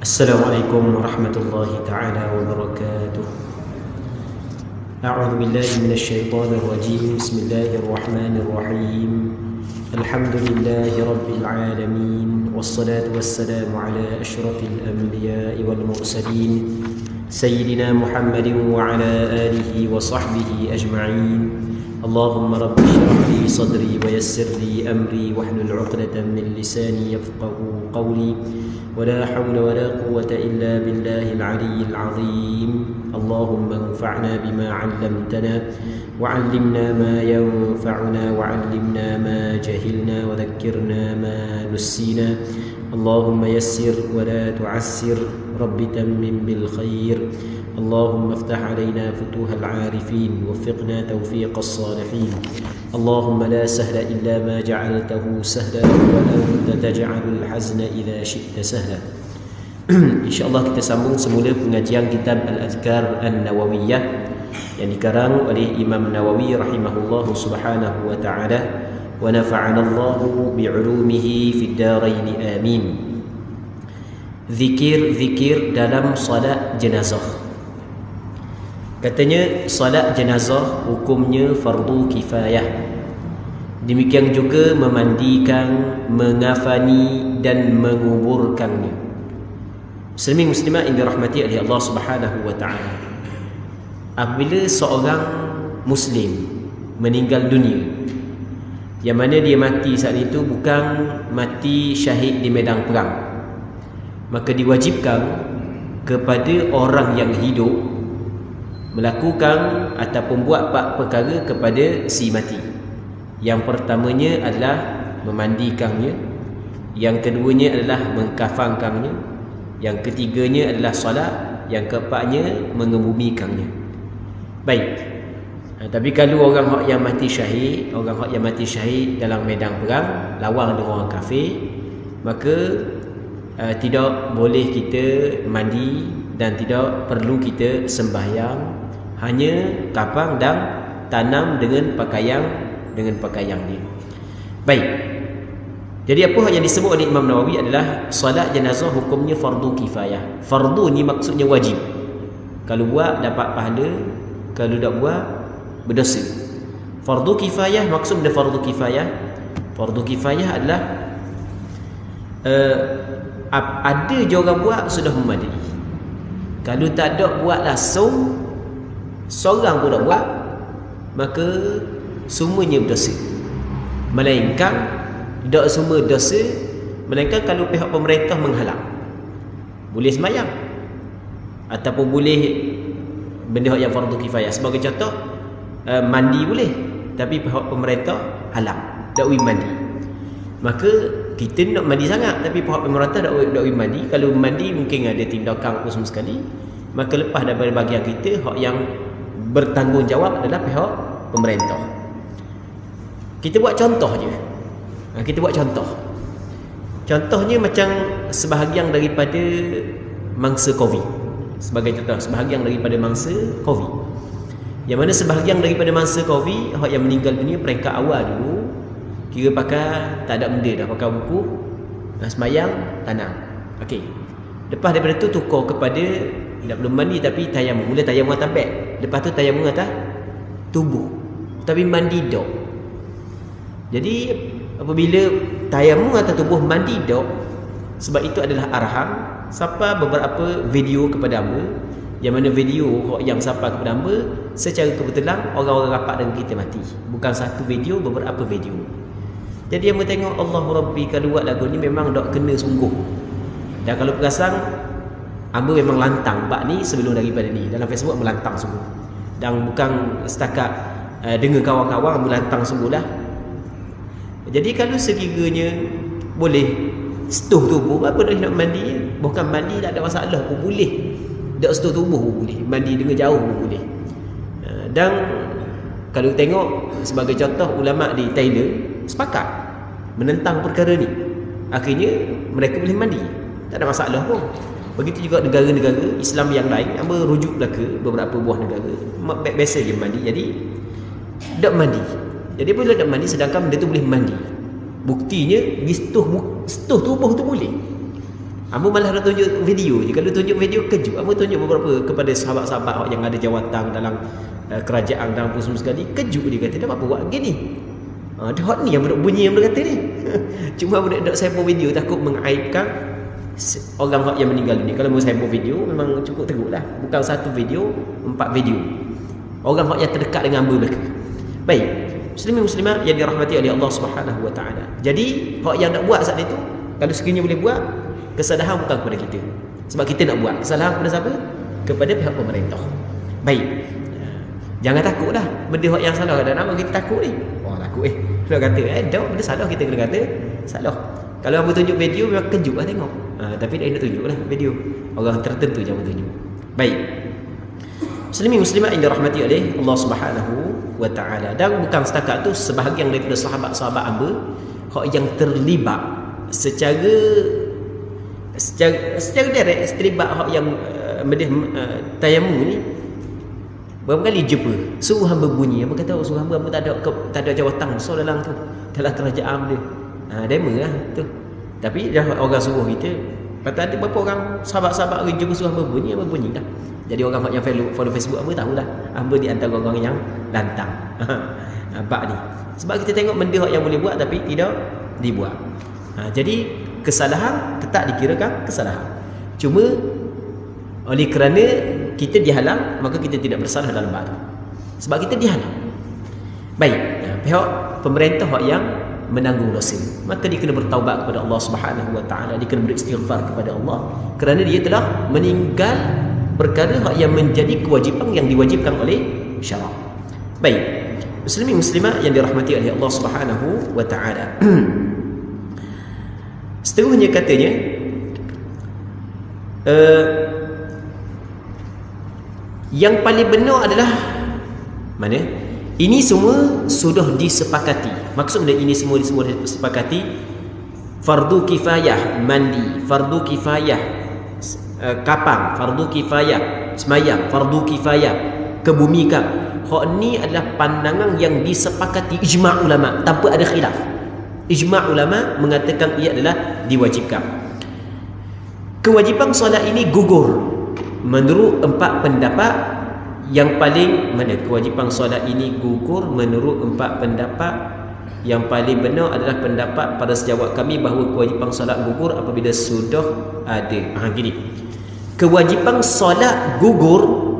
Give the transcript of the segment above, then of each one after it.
Assalamualaikum warahmatullahi taala wabarakatuh. A'udzu billahi minasyaitonir rajim. Bismillahirrahmanirrahim. Alhamdulillahi rabbil alamin. Wassalatu wassalamu ala asyrafil anbiya'i wal mursalin sayyidina Muhammadin wa ala alihi wa sahbihi ajma'in. Allahumma rabbi shrah li sadri wa yassir li amri wahlul 'uqdatam min lisani yafqahu qawli. ولا حول ولا قوة إلا بالله العلي العظيم. اللهم انفعنا بما علمتنا وعلمنا ما ينفعنا وعلمنا ما جهلنا وذكرنا ما نسينا. اللهم يسر ولا تعسر رب تمم بالخير. اللهم افتح علينا فتوح العارفين وفقنا توفيق الصالحين. اللهم لا سهل إلا ما جعلته سهلا وأنت تجعل الحزن إذا شئت سهلا. InsyaAllah kita sambung semula pengajian kitab Al-Azkar An-Nawawiyah yang dikarang oleh Imam Nawawi rahimahullah subhanahu wa ta'ala, wa nafa'ana Allahu bi'ulumihi fid darain amin. Zikir dalam salat jenazah. Katanya salat jenazah hukumnya fardu kifayah. Demikian juga memandikan, mengafani dan menguburkannya. Muslimin muslimat yang dirahmati oleh Allah Subhanahu wa taala. Apabila seorang muslim meninggal dunia, yang mana dia mati saat itu bukan mati syahid di medan perang, maka diwajibkan kepada orang yang hidup melakukan ataupun buat 4 perkara kepada si mati. Yang pertamanya adalah memandikannya, yang keduanya adalah mengkafankannya, yang ketiganya adalah solat, yang keempatnya mengebumikannya. Baik. Tapi kalau orang yang mati syahid, orang yang mati syahid dalam medan perang lawan dengan orang kafir, maka tidak boleh kita mandi dan tidak perlu kita sembahyang, hanya kafan dan tanam dengan pakaian dia. Baik. Jadi apa yang disebut oleh Imam Nawawi adalah solat jenazah hukumnya fardu kifayah. Fardu ni maksudnya wajib. Kalau buat dapat pahala, kalau tak buat berdosa. Fardu kifayah, maksud dari fardu kifayah, fardu kifayah adalah ada je orang buat sudah memadai. Kalau tak ada buat langsung, seorang pun tak buat, maka semuanya berdosa. Melainkan tak semua dosa, melainkan kalau pihak pemerintah menghalang. Boleh sembahyang ataupun boleh benda yang fardu kifayah. Sebagai contoh, mandi boleh, tapi pihak pemerintah halang, tak boleh mandi. Maka kita nak mandi sangat, tapi pihak pemerintah tak boleh mandi. Kalau mandi mungkin ada tindakan semua sekali, maka lepas daripada bahagian kita, hak yang bertanggungjawab adalah pihak pemerintah. Kita buat contoh je. Kita buat contoh. Contohnya macam sebahagian daripada mangsa Covid. Sebagai contoh, sebahagian daripada mangsa Covid. Yang mana sebahagian daripada mangsa Covid, hak yang meninggal dunia peringkat awal dulu, kira pakai tak ada benda dah, pakai buku, sembahyang, tanam. Okey. Lepas daripada tu tukar kepada tak belum mandi tapi tayamum. Mula tayamum atas beg. Lepas tu tayamum atas tubuh. Tapi mandi dok. Jadi apabila tayamum atas tubuh mandi dok, sebab itu adalah arahan sampai beberapa video kepada hamba, yang mana video yang sampai kepada hamba secara kebetulan orang-orang rapat dengan kita mati. Bukan satu video, beberapa video. Jadi hamba tengok Allah Rabbi, kalau buat lagu ni memang dok kena sungguh. Dan kalau perasan hamba memang lantang bab ni sebelum daripada ni. Dalam Facebook melantang sungguh. Dan bukan setakat dengan kawan-kawan melantang sungguhlah. Jadi kalau sekiranya boleh setuh tubuh, apa dah nak mandi? Bukan mandi tak ada masalah pun boleh. Tak setuh tubuh pun boleh. Mandi dengan jauh pun boleh. Dan kalau tengok sebagai contoh, ulama di Thailand sepakat menentang perkara ni. Akhirnya mereka boleh mandi. Tak ada masalah pun. Begitu juga negara-negara Islam yang lain, hamba rujuk ke beberapa buah negara biasa je mandi. Jadi tak mandi. Jadi bila tak mandi, sedangkan benda tu boleh mandi. Buktinya setuh tubuh tu boleh. Ambo malah nak tunjuk video je. Kalau tunjuk video kejut. Ambo tunjuk beberapa kepada sahabat-sahabat yang ada jawatan dalam kerajaan dalam semua sekali. Kejut dia kata, dah apa buat gini? Dia hot ni yang budak bunyi yang berkata ni. Cuma budak saya buat video takut mengaibkan orang yang meninggal dunia. Kalau saya buat video memang cukup teruk lah. Bukan satu video, 4 video. Orang yang terdekat dengan hamba mereka. Baik, muslimin muslimat yang dirahmati oleh Allah Subhanahu wa taala. Jadi, hak yang nak buat saat itu, kalau sekiranya boleh buat, kesalahan bukan kepada kita. Sebab kita nak buat. Kesalahan kepada siapa? Kepada pihak pemerintah. Baik. Jangan takutlah benda hak yang salah. Dan apa kita takut ni? Oh, takut nak kata dah benda salah kita kena kata salah. Kalau hamba tunjuk video memang kejut lah tengok. Tapi dia nak tunjuk lah video. Orang tertentu je hamba tunjuk. Baik. Muslimin muslimat yang dirahmati oleh Allah Subhanahu wa taala. Dan bukan setakat tu, sebahagian daripada sahabat-sahabat hamba hak yang terlibat secara direct terlibat hak yang tayammum ni, berapa kali jumpa suruh hamba bunyi. Hamba kata suruh hamba tak ada jawatan besar dalam tu, dalam kerajaan dia. Demo lah tu. Tapi dah orang suruh kita. Patut ada beberapa orang sahabat-sahabat orang jumpa suruh hamba bunyi dah. Jadi orang yang follow Facebook hamba tahulah hamba di antara orang yang lantang. Bab ni. Sebab kita tengok benda yang boleh buat tapi tidak dibuat. Jadi kesalahan tetap dikirakan kesalahan. Cuma oleh kerana kita dihalang, maka kita tidak bersalah dalam bab tu. Sebab kita dihalang. Baik, pihak pemerintah yang menanggung dosa, maka dia kena bertaubat kepada Allah Subhanahu wa taala, dia kena beristighfar kepada Allah kerana dia telah meninggal perkara yang menjadi kewajipan yang diwajibkan oleh syarak. Baik, muslimin muslimat yang dirahmati oleh Allah Subhanahu wa taala. Seterusnya katanya yang paling benar adalah mana? Ini semua sudah disepakati. Maksudnya ini semua disepakati. Fardu kifayah mandi, fardu kifayah kapang, fardu kifayah semayang, fardu kifayah kebumikan. Hak ni adalah pandangan yang disepakati ijma' ulama tanpa ada khilaf. Ijma' ulama mengatakan ia adalah diwajibkan. Kewajipan solat ini gugur menurut 4 pendapat. Yang paling mana kewajipan solat ini gugur menurut 4 pendapat. Yang paling benar adalah pendapat para sejawat kami bahawa kewajipan solat gugur apabila sudah ada. Gini. Kewajipan solat gugur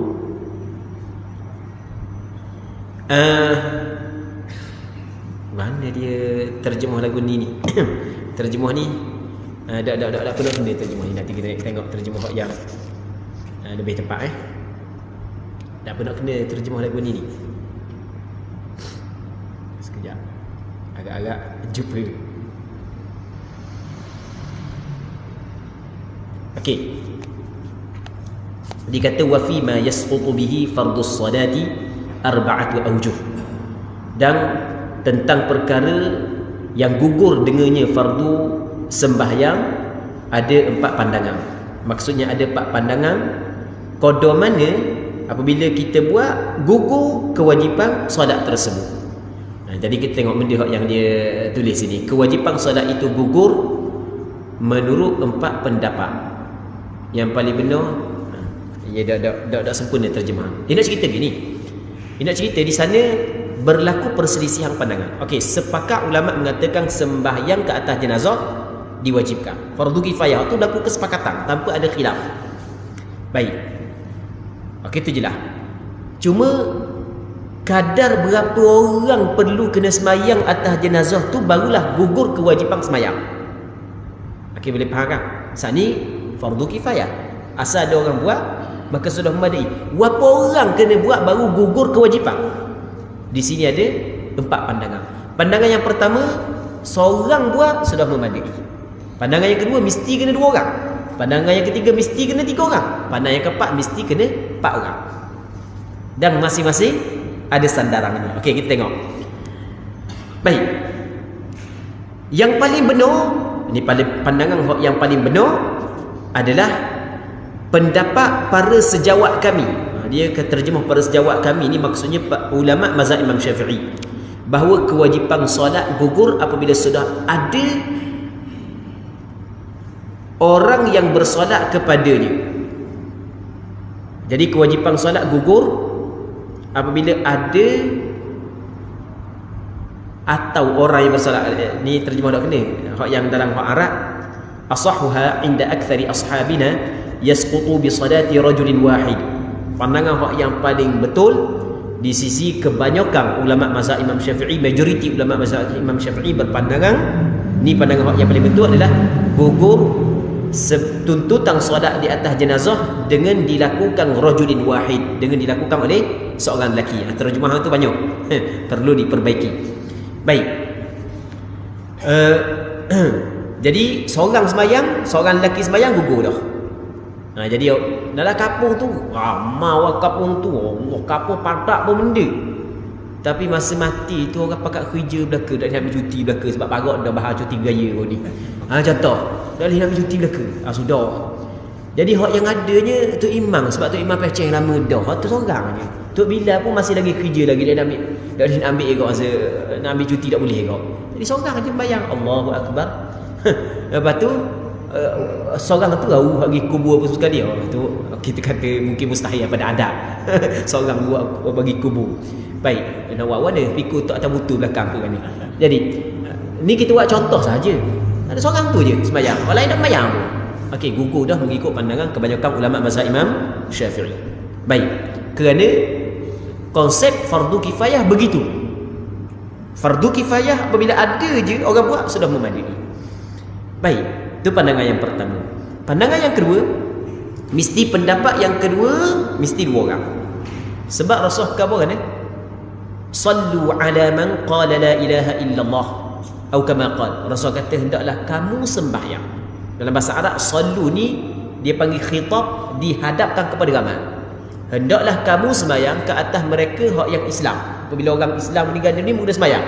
mana dia terjemah lagu ni terjemah ni dah pernah kena terjemah ni. Nanti kita tengok terjemah yang lebih tepat dah pernah kena terjemah lagu ni sekejap, agak-agak jumpa. Okey, dikata wa fi ma yasqutu bihi fardhus salati arba'atu awjuh, dan tentang perkara yang gugur dengannya fardu sembahyang ada 4 pandangan. Maksudnya ada 4 pandangan qada mana apabila kita buat gugur kewajipan solat tersebut. Jadi kita tengok benda yang dia tulis sini. Kewajipan solat itu gugur menurut 4 pendapat. Yang paling benar dah sempurna terjemah. Dia nak cerita gini. Dia nak cerita di sana berlaku perselisihan pandangan. Okey, sepakat ulama mengatakan sembahyang ke atas jenazah diwajibkan. Fardu kifayah tu berlaku kesepakatan tanpa ada khilaf. Baik. Okey, itu jelas. Cuma kadar berapa orang perlu kena semayang atas jenazah tu barulah gugur kewajipan semayang. Okey, boleh faham kan? Saat ni fardu kifayah. Asal ada orang buat, maka sudah memadai. Berapa orang kena buat baru gugur kewajipan? Di sini ada 4 pandangan. Pandangan yang pertama, seorang buat sudah memadai. Pandangan yang kedua, mesti kena 2 orang. Pandangan yang ketiga, mesti kena 3 orang. Pandangan yang keempat, mesti kena 4 orang. Dan masing-masing ada sandarannya. Okey, kita tengok. Baik. Yang paling benar, ini pandangan yang paling benar adalah pendapat para sejawat kami. Dia terjemah para sejawat kami ni maksudnya ulama mazhab Imam Syafi'i, bahawa kewajipan solat gugur apabila sudah ada orang yang bersolat kepadanya. Jadi kewajipan solat gugur apabila ada atau orang yang bersolat. Ni terjemah tak kena. Hak yang dalam hak Arab, asahhuha inda aktsari ashabina yasqutu bi salati rajulin wahid. Pandangan hak yang paling betul di sisi kebanyakan ulama mazhab Imam Syafi'i, majoriti ulama mazhab Imam Syafi'i berpandangan, ni pandangan hak yang paling betul adalah gugur tuntutan solat di atas jenazah dengan dilakukan rajulin wahid, dengan dilakukan oleh seorang lelaki. Terjemahan tu banyak, perlu diperbaiki. Baik. Jadi seorang sembahyang, seorang lelaki sembahyang gugur dah. Jadi dalam kampung tu ramai orang kampung tu, Allah kampung padak pun benda. Tapi masa mati tu orang pakat kerja belaka, dah ambil cuti belaka sebab parak dah bahar cuti gaya kau ni. Contoh, dah ambil cuti belaka. Sudah. Jadi hak yang adanya tu imam, sebab tu imam pecah lama dah. Hak tu seorang je. Tok Bilal pun masih lagi kerja lagi, dia nak ambil kau nak ambil cuti tak boleh kau. Jadi seorang je bayang Allahu akbar. Lepas tu seorang tu pergi kubur apa sekali. Tu kita kata mungkin mustahil pada adab. Seorang buat bagi kubur. Baik, nak buat mana pikul tak atas butu belakang tu kan ni. Jadi ni kita buat contoh saja. Ada seorang tu je sembahyang, orang lain tak sembahyang pun. Okey, gugur dah mengikut pandangan kebanyakan ulama mazhab Imam Syafi'i. Baik, kerana konsep fardu kifayah begitu. Fardu kifayah apabila ada je orang buat sudah memadai. Baik, itu pandangan yang pertama. Pandangan yang kedua, mesti pendapat yang kedua mesti dua orang. Sebab Rasul kata kan, sallu ala man qala la ilaha illallah, atau kama qala. Rasul kata hendaklah kamu sembahyang. Dalam bahasa Arab sallu ni dia panggil khitab, dihadapkan kepada ramai. Hendaklah kamu sembahyang ke atas mereka hak yang Islam. Apabila orang Islam meninggal dunia mudah sembahyang.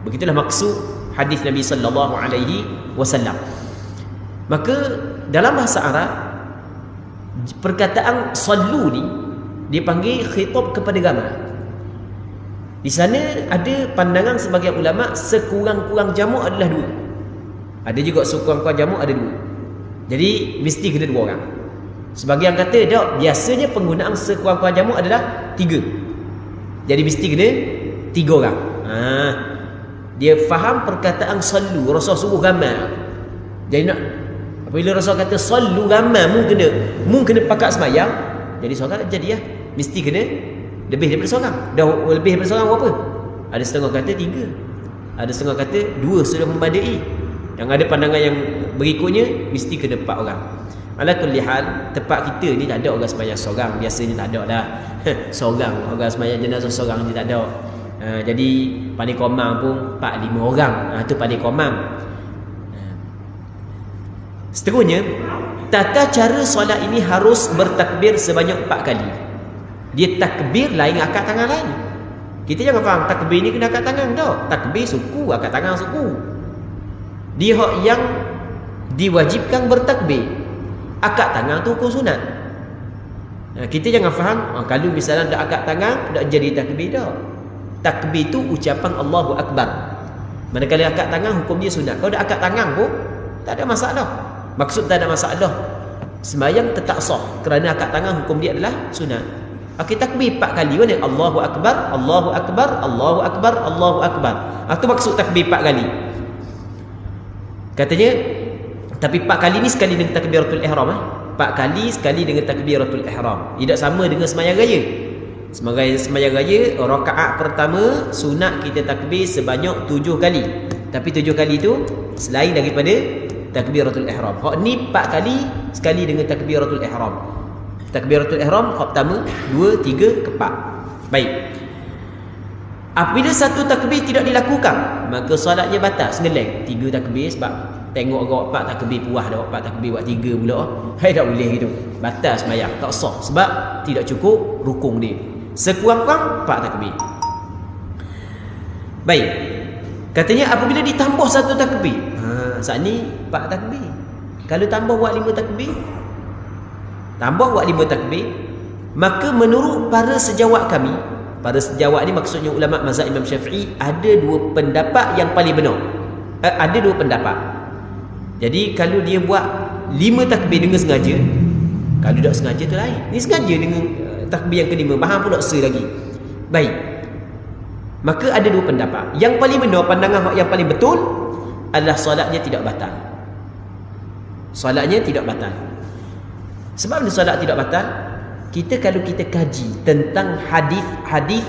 Begitulah maksud hadis Nabi sallallahu alaihi wasallam. Maka dalam bahasa Arab perkataan sallu ni dia panggil khitab kepada ramai. Di sana ada pandangan sebagian ulama sekurang-kurang jamak adalah dua. Ada juga sekurang-kurang jamak ada dua. Jadi mesti kena dua orang. Sebagian kata tak, biasanya penggunaan sekurang-kurang jamak adalah tiga. Jadi mesti kena tiga orang. Dia faham perkataan sallu, Rasul suruh ramai. Jadi nak apabila Rasul kata sallu ramai, mu kena pakat sembahyang. Jadi seorang jadi mesti kena lebih daripada seorang. Dah lebih daripada seorang berapa? Ada setengah kata tiga, ada setengah kata dua sudah memadai. Yang ada pandangan yang berikutnya mesti kena 4 orang. Ala kulli hal, tempat kita ni tak ada orang sembahyang seorang, biasanya tak ada dah. Seorang orang sembahyang jenazah seorang je tak ada. Jadi paling komang pun 4-5 orang. Itu paling komang. Seterusnya, tata cara solat ini harus bertakbir sebanyak 4 kali. Dia takbir lain akad tangan lain. Kita jangan faham takbir ni kena akad tangan dah. Takbir suku, akad tangan suku. Dia hak yang diwajibkan bertakbir. Akad tangan tu hukum sunat. Kita jangan faham kalau misalnya ada akad tangan tak jadi takbir dah. Takbir tu ucapan Allahu Akbar. Manakala akad tangan hukum dia sunat. Kalau ada akad tangan pun tak ada masalah. Maksud tak ada masalah, sembahyang tetap sah kerana akad tangan hukum dia adalah sunat. Okey, takbir 4 kali mana? Allahu Akbar, Allahu Akbar, Allahu Akbar, Allahu Akbar. Itu maksud takbir 4 kali. Katanya tapi 4 kali ni sekali dengan takbiratul ihram 4 kali sekali dengan takbiratul ihram. Tidak sama dengan sembahyang raya. Sembahyang raya rakaat pertama sunat kita takbir sebanyak 7 kali. Tapi 7 kali itu selain daripada takbiratul ihram. Hak ni 4 kali sekali dengan takbiratul ihram. Takbiratul ihram hak pertama, 2, 3, 4. Baik. Apabila satu takbir tidak dilakukan, maka solatnya batal, sengeleng. 3 takbir sebab tengok orang 4 takbir puas dah, 4 takbir buat 3 pula. Hai tak boleh gitu. Batal sembahyang, tak sah sebab tidak cukup rukun dia. Sekurang-kurang 4 takbir. Baik. Katanya apabila ditambah satu takbir, saat ni 4 takbir. Kalau tambah buat 5 takbir, maka menurut para sejawat kami, para sejawat ni maksudnya ulama mazhab Imam Syafi'i, ada 2 pendapat yang paling benar. Ada 2 pendapat. Jadi kalau dia buat 5 takbir dengan sengaja. Kalau tak sengaja tu lain. Ni sengaja dengan takbir yang kelima, faham pun tak se lagi. Baik. Maka ada dua pendapat. Yang paling benar, pandangan yang paling betul adalah solatnya tidak batal. Solatnya tidak batal. Sebab mana solat tidak batal? Kalau kita kaji tentang hadis-hadis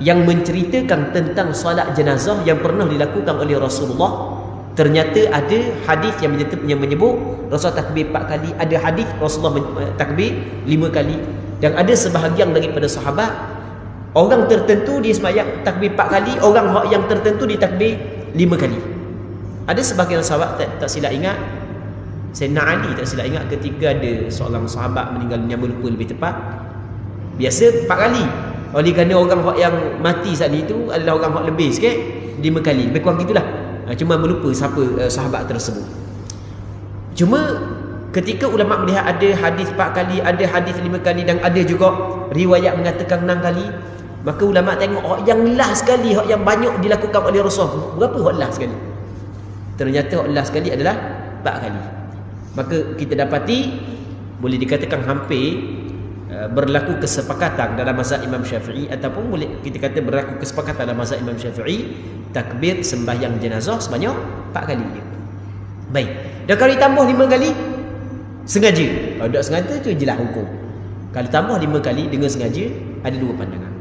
yang menceritakan tentang solat jenazah yang pernah dilakukan oleh Rasulullah, ternyata ada hadis yang menyebut Rasulullah takbir 4 kali, ada hadis Rasulullah takbir 5 kali, dan ada sebahagian daripada sahabat orang tertentu dia sembahyang takbir 4 kali, orang yang tertentu dia takbir 5 kali. Ada sebahagian sahabat tak silap ingat, Sayyidina Ali tak silap ingat, ketika ada seorang sahabat meninggal dunia, lupa lebih tepat, biasa 4 kali. Oleh kerana orang yang mati saat itu adalah orang lebih sikit, 5 kali, lebih kurang gitulah. Cuma melupa siapa sahabat tersebut. Cuma ketika ulama melihat ada hadis 4 kali, ada hadis 5 kali, dan ada juga riwayat mengatakan 6 kali, maka ulama tengok yang last sekali, yang banyak dilakukan oleh Rasul, berapa last sekali? Ternyata last sekali adalah 4 kali. Maka kita dapati boleh dikatakan hampir berlaku kesepakatan dalam mazhab Imam Syafi'i, ataupun boleh kita kata berlaku kesepakatan dalam mazhab Imam Syafi'i, takbir sembahyang jenazah sebanyak 4 kali je. Baik. Dan kalau ditambah 5 kali sengaja, kalau tak sengaja tu jelas hukum. Kalau tambah 5 kali dengan sengaja, ada dua pandangan.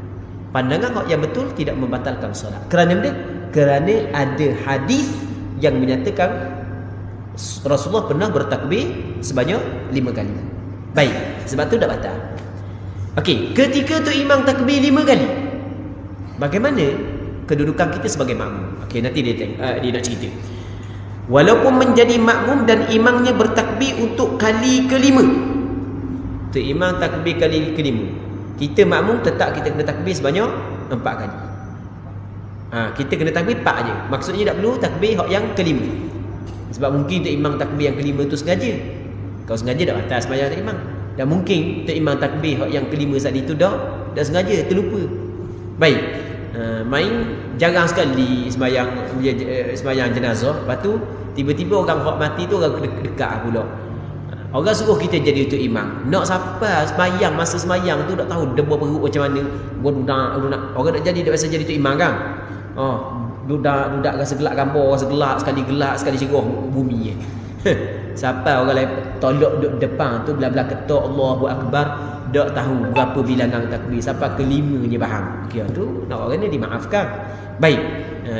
Pandangan yang betul tidak membatalkan solat. Kerana apa? Kerana ada hadis yang menyatakan Rasulullah pernah bertakbir sebanyak 5 kali. Baik, sebab tu tak batal. Okey, ketika tu imam takbir 5 kali, bagaimana kedudukan kita sebagai makmum? Okey, nanti dia nak cerita. Walaupun menjadi makmum dan imamnya bertakbir untuk kali kelima, tu imam takbir kali kelima, kita makmum tetap kita kena takbir sebanyak 4 kali. Kita kena takbir 4 aje. Maksudnya tak perlu takbir yang kelima. Sebab mungkin tu imam takbir yang kelima tu sengaja. Kalau sengaja dah batal sembahyang tak imam. Dan mungkin tu imam takbir yang kelima saat itu dah sengaja, terlupa. Baik. Main jarang sekali sembahyang jenazah, lepas tu tiba-tiba orang hak mati tu orang dekat pula. Orang suruh kita jadi tu imam. Nak siapa sembahyang, masa sembahyang tu tak tahu debur perut macam mana. Orang nak jadi tak biasa jadi tu imam kan. Dudak rasa gelak gambar, rasa gelak sekali cerah bumi. Siapa orang lain tolak duduk depan tu belah-belah ketok Allahu Akbar, tak tahu berapa bilangan takbir, sampai kelimanya faham. Kira tu nak orang ni dimaafkan. Baik.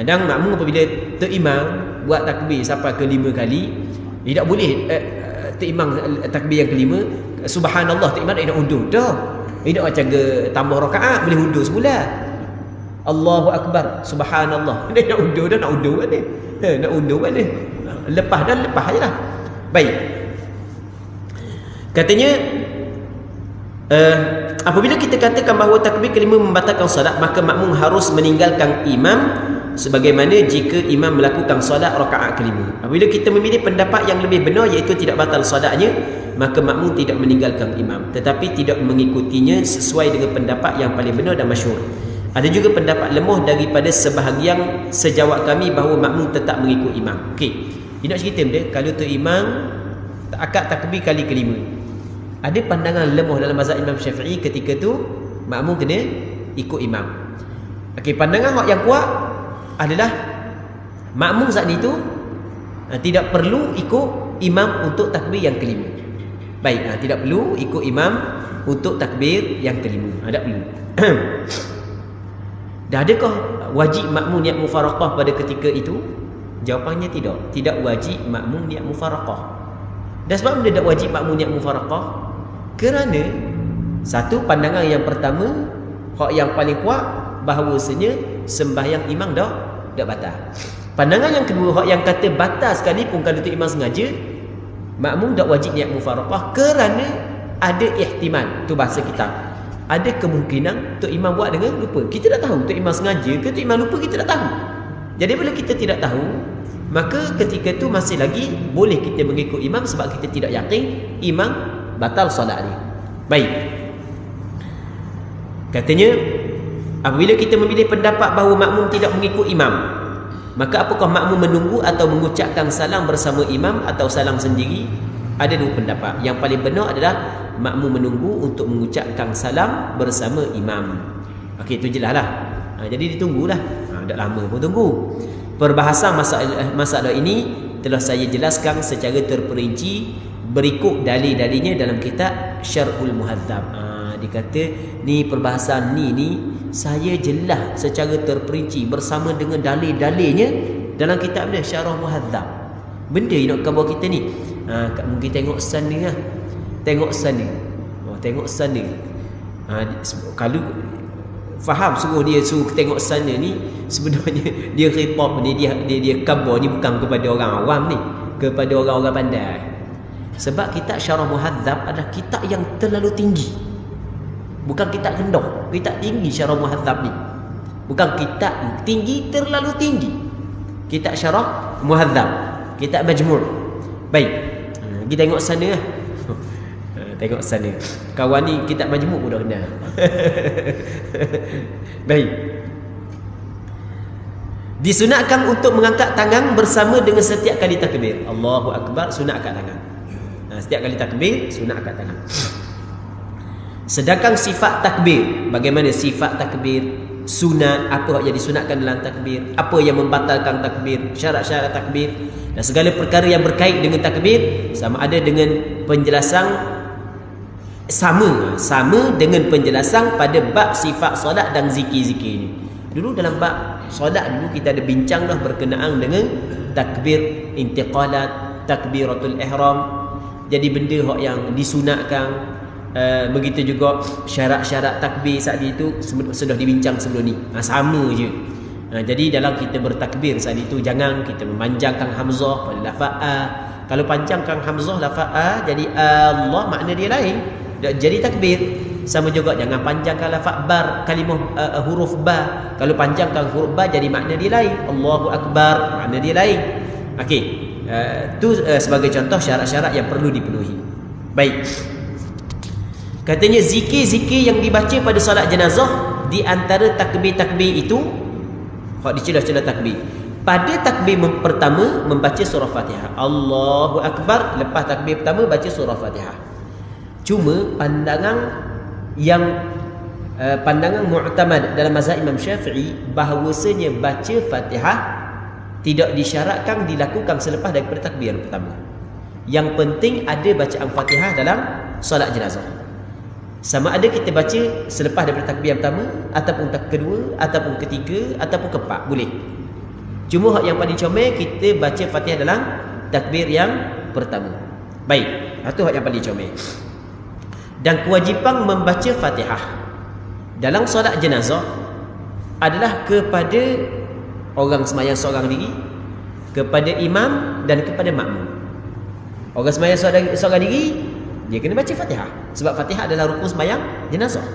Dan makmum apabila terimam buat takbir sampai ke 5 kali, dia tak boleh terimam takbir yang kelima subhanallah, terimam dia nak undur dah. Dia nak macam tambah rakaat boleh undur semula. Allahu Akbar subhanallah, dia nak undur dah, nak undur kan dia. Nak undur kan dia. Lepas ajalah. Baik. Katanya apabila kita katakan bahawa takbir kelima membatalkan solat, maka makmum harus meninggalkan imam sebagaimana jika imam melakukan solat rakaat kelima. Apabila kita memilih pendapat yang lebih benar, iaitu tidak batal solatnya, maka makmum tidak meninggalkan imam, tetapi tidak mengikutinya sesuai dengan pendapat yang paling benar dan masyhur. Ada juga pendapat lemah daripada sebahagian sejawat kami bahawa makmum tetap mengikut imam. Okey. Dia nak cerita dia, kalau tu imam akad takbir kali kelima, ada pandangan lemah dalam mazhab Imam Syafi'i ketika tu makmum kena ikut imam. Okey, pandangan yang kuat adalah makmum saat itu tidak perlu ikut imam untuk takbir yang kelima. Baik, tidak perlu ikut imam untuk takbir yang kelima. Tak perlu. Dan adakah wajib makmum niat mufaraqah pada ketika itu? Jawapannya tidak. Tidak wajib makmum niat mufaraqah. Dan sebab benda tak wajib makmum niat mufaraqah? Kerana satu, pandangan yang pertama, hak yang paling kuat, bahawasanya sembahyang imam dah batal. Pandangan yang kedua, hak yang kata batal sekalipun kalau tu imam sengaja, makmum tak wajib niat mufaraqah, kerana ada ihtimal, tu bahasa kita, ada kemungkinan tu imam buat dengan lupa. Kita tak tahu tu imam sengaja ke tu imam lupa, kita tak tahu. Jadi bila kita tidak tahu, maka ketika tu masih lagi boleh kita mengikut imam, sebab kita tidak yakin imam batal solat ni. Baik. Katanya apabila kita memilih pendapat bahawa makmum tidak mengikut imam, maka apakah makmum menunggu atau mengucapkan salam bersama imam atau salam sendiri? Ada dua pendapat. Yang paling benar adalah makmum menunggu untuk mengucapkan salam bersama imam. Okey, itu jelas lah. Jadi ditunggulah. Tak lama pun tunggu. Perbahasan masalah ini telah saya jelaskan secara terperinci berikut dalil-dalilnya dalam kitab Syarhul Muhadzab. Dia kata ni perbahasan ni saya jelas secara terperinci bersama dengan dalil-dalilnya dalam kitab dia Syarah Muhadzab. Benda yang nak khabar kita ni. Mungkin tengok sana lah. Tengok sana. Tengok sana. Kalau faham suruh tengok sana ni, sebenarnya dia khitab ni, dia khabar ni bukan kepada orang awam ni, kepada orang-orang pandai. Sebab kitab Syarah Muhadzab adalah kitab yang terlalu tinggi. Bukan kitab rendah, kitab tinggi Syarah Muhadzab ni. Bukan kitab tinggi, terlalu tinggi. Kitab Syarah Muhadzab, kitab Majmu'. Baik. Kita tengok sana lah. Tengok sana. Kawan ni kitab Majmu' pun dah kenal. Baik. Disunatkan untuk mengangkat tangan bersama dengan setiap kali takbir. Allahu Akbar, sunat angkat tangan. Setiap kali takbir, sunat angkat tangan. Sedangkan sifat takbir, bagaimana sifat takbir, sunat, apa yang disunatkan dalam takbir, apa yang membatalkan takbir, syarat-syarat takbir, dan segala perkara yang berkait dengan takbir, sama ada dengan penjelasan sama dengan penjelasan pada bab sifat solat dan zikir-zikir ni. Dulu dalam bab solat dulu kita ada bincang dah berkenaan dengan takbir intiqalat, takbiratul ihram. Jadi benda yang disunatkan. Begitu juga syarat-syarat takbir saat itu sudah dibincang sebelum ni. Sama je. Jadi dalam kita bertakbir saat itu, jangan kita memanjangkan hamzah pada lafaz a. Kalau panjangkan hamzah lafaz a, jadi Allah makna dia lain. Jadi takbir. Sama juga jangan panjangkan lafaz bar, kalimah huruf ba. Kalau panjangkan huruf ba, jadi makna dia lain. Allahu Akbar, makna dia lain. Okey. Itu sebagai contoh syarat-syarat yang perlu dipenuhi. Baik. Katanya zikir-zikir yang dibaca pada solat jenazah, di antara takbir-takbir itu, hak dicelah-celah takbir. Pada takbir pertama membaca surah Fatihah. Allahu Akbar, lepas takbir pertama baca surah Fatihah. Cuma pandangan mu'tamad dalam mazhab Imam Syafi'i, bahawasanya baca Fatihah tidak disyaratkan dilakukan selepas daripada takbir yang pertama. Yang penting ada bacaan Fatihah dalam solat jenazah. Sama ada kita baca selepas daripada takbir yang pertama, ataupun kedua, ataupun ketiga, ataupun keempat, boleh. Cuma hak yang paling comel kita baca Fatihah dalam takbir yang pertama. Baik, itu hak yang paling comel. Dan kewajipan membaca Fatihah dalam solat jenazah adalah kepada orang sembahyang seorang diri, kepada imam dan kepada makmum. Orang sembahyang seorang diri, dia kena baca Fatihah. Sebab Fatihah adalah rukun sembahyang jenazah.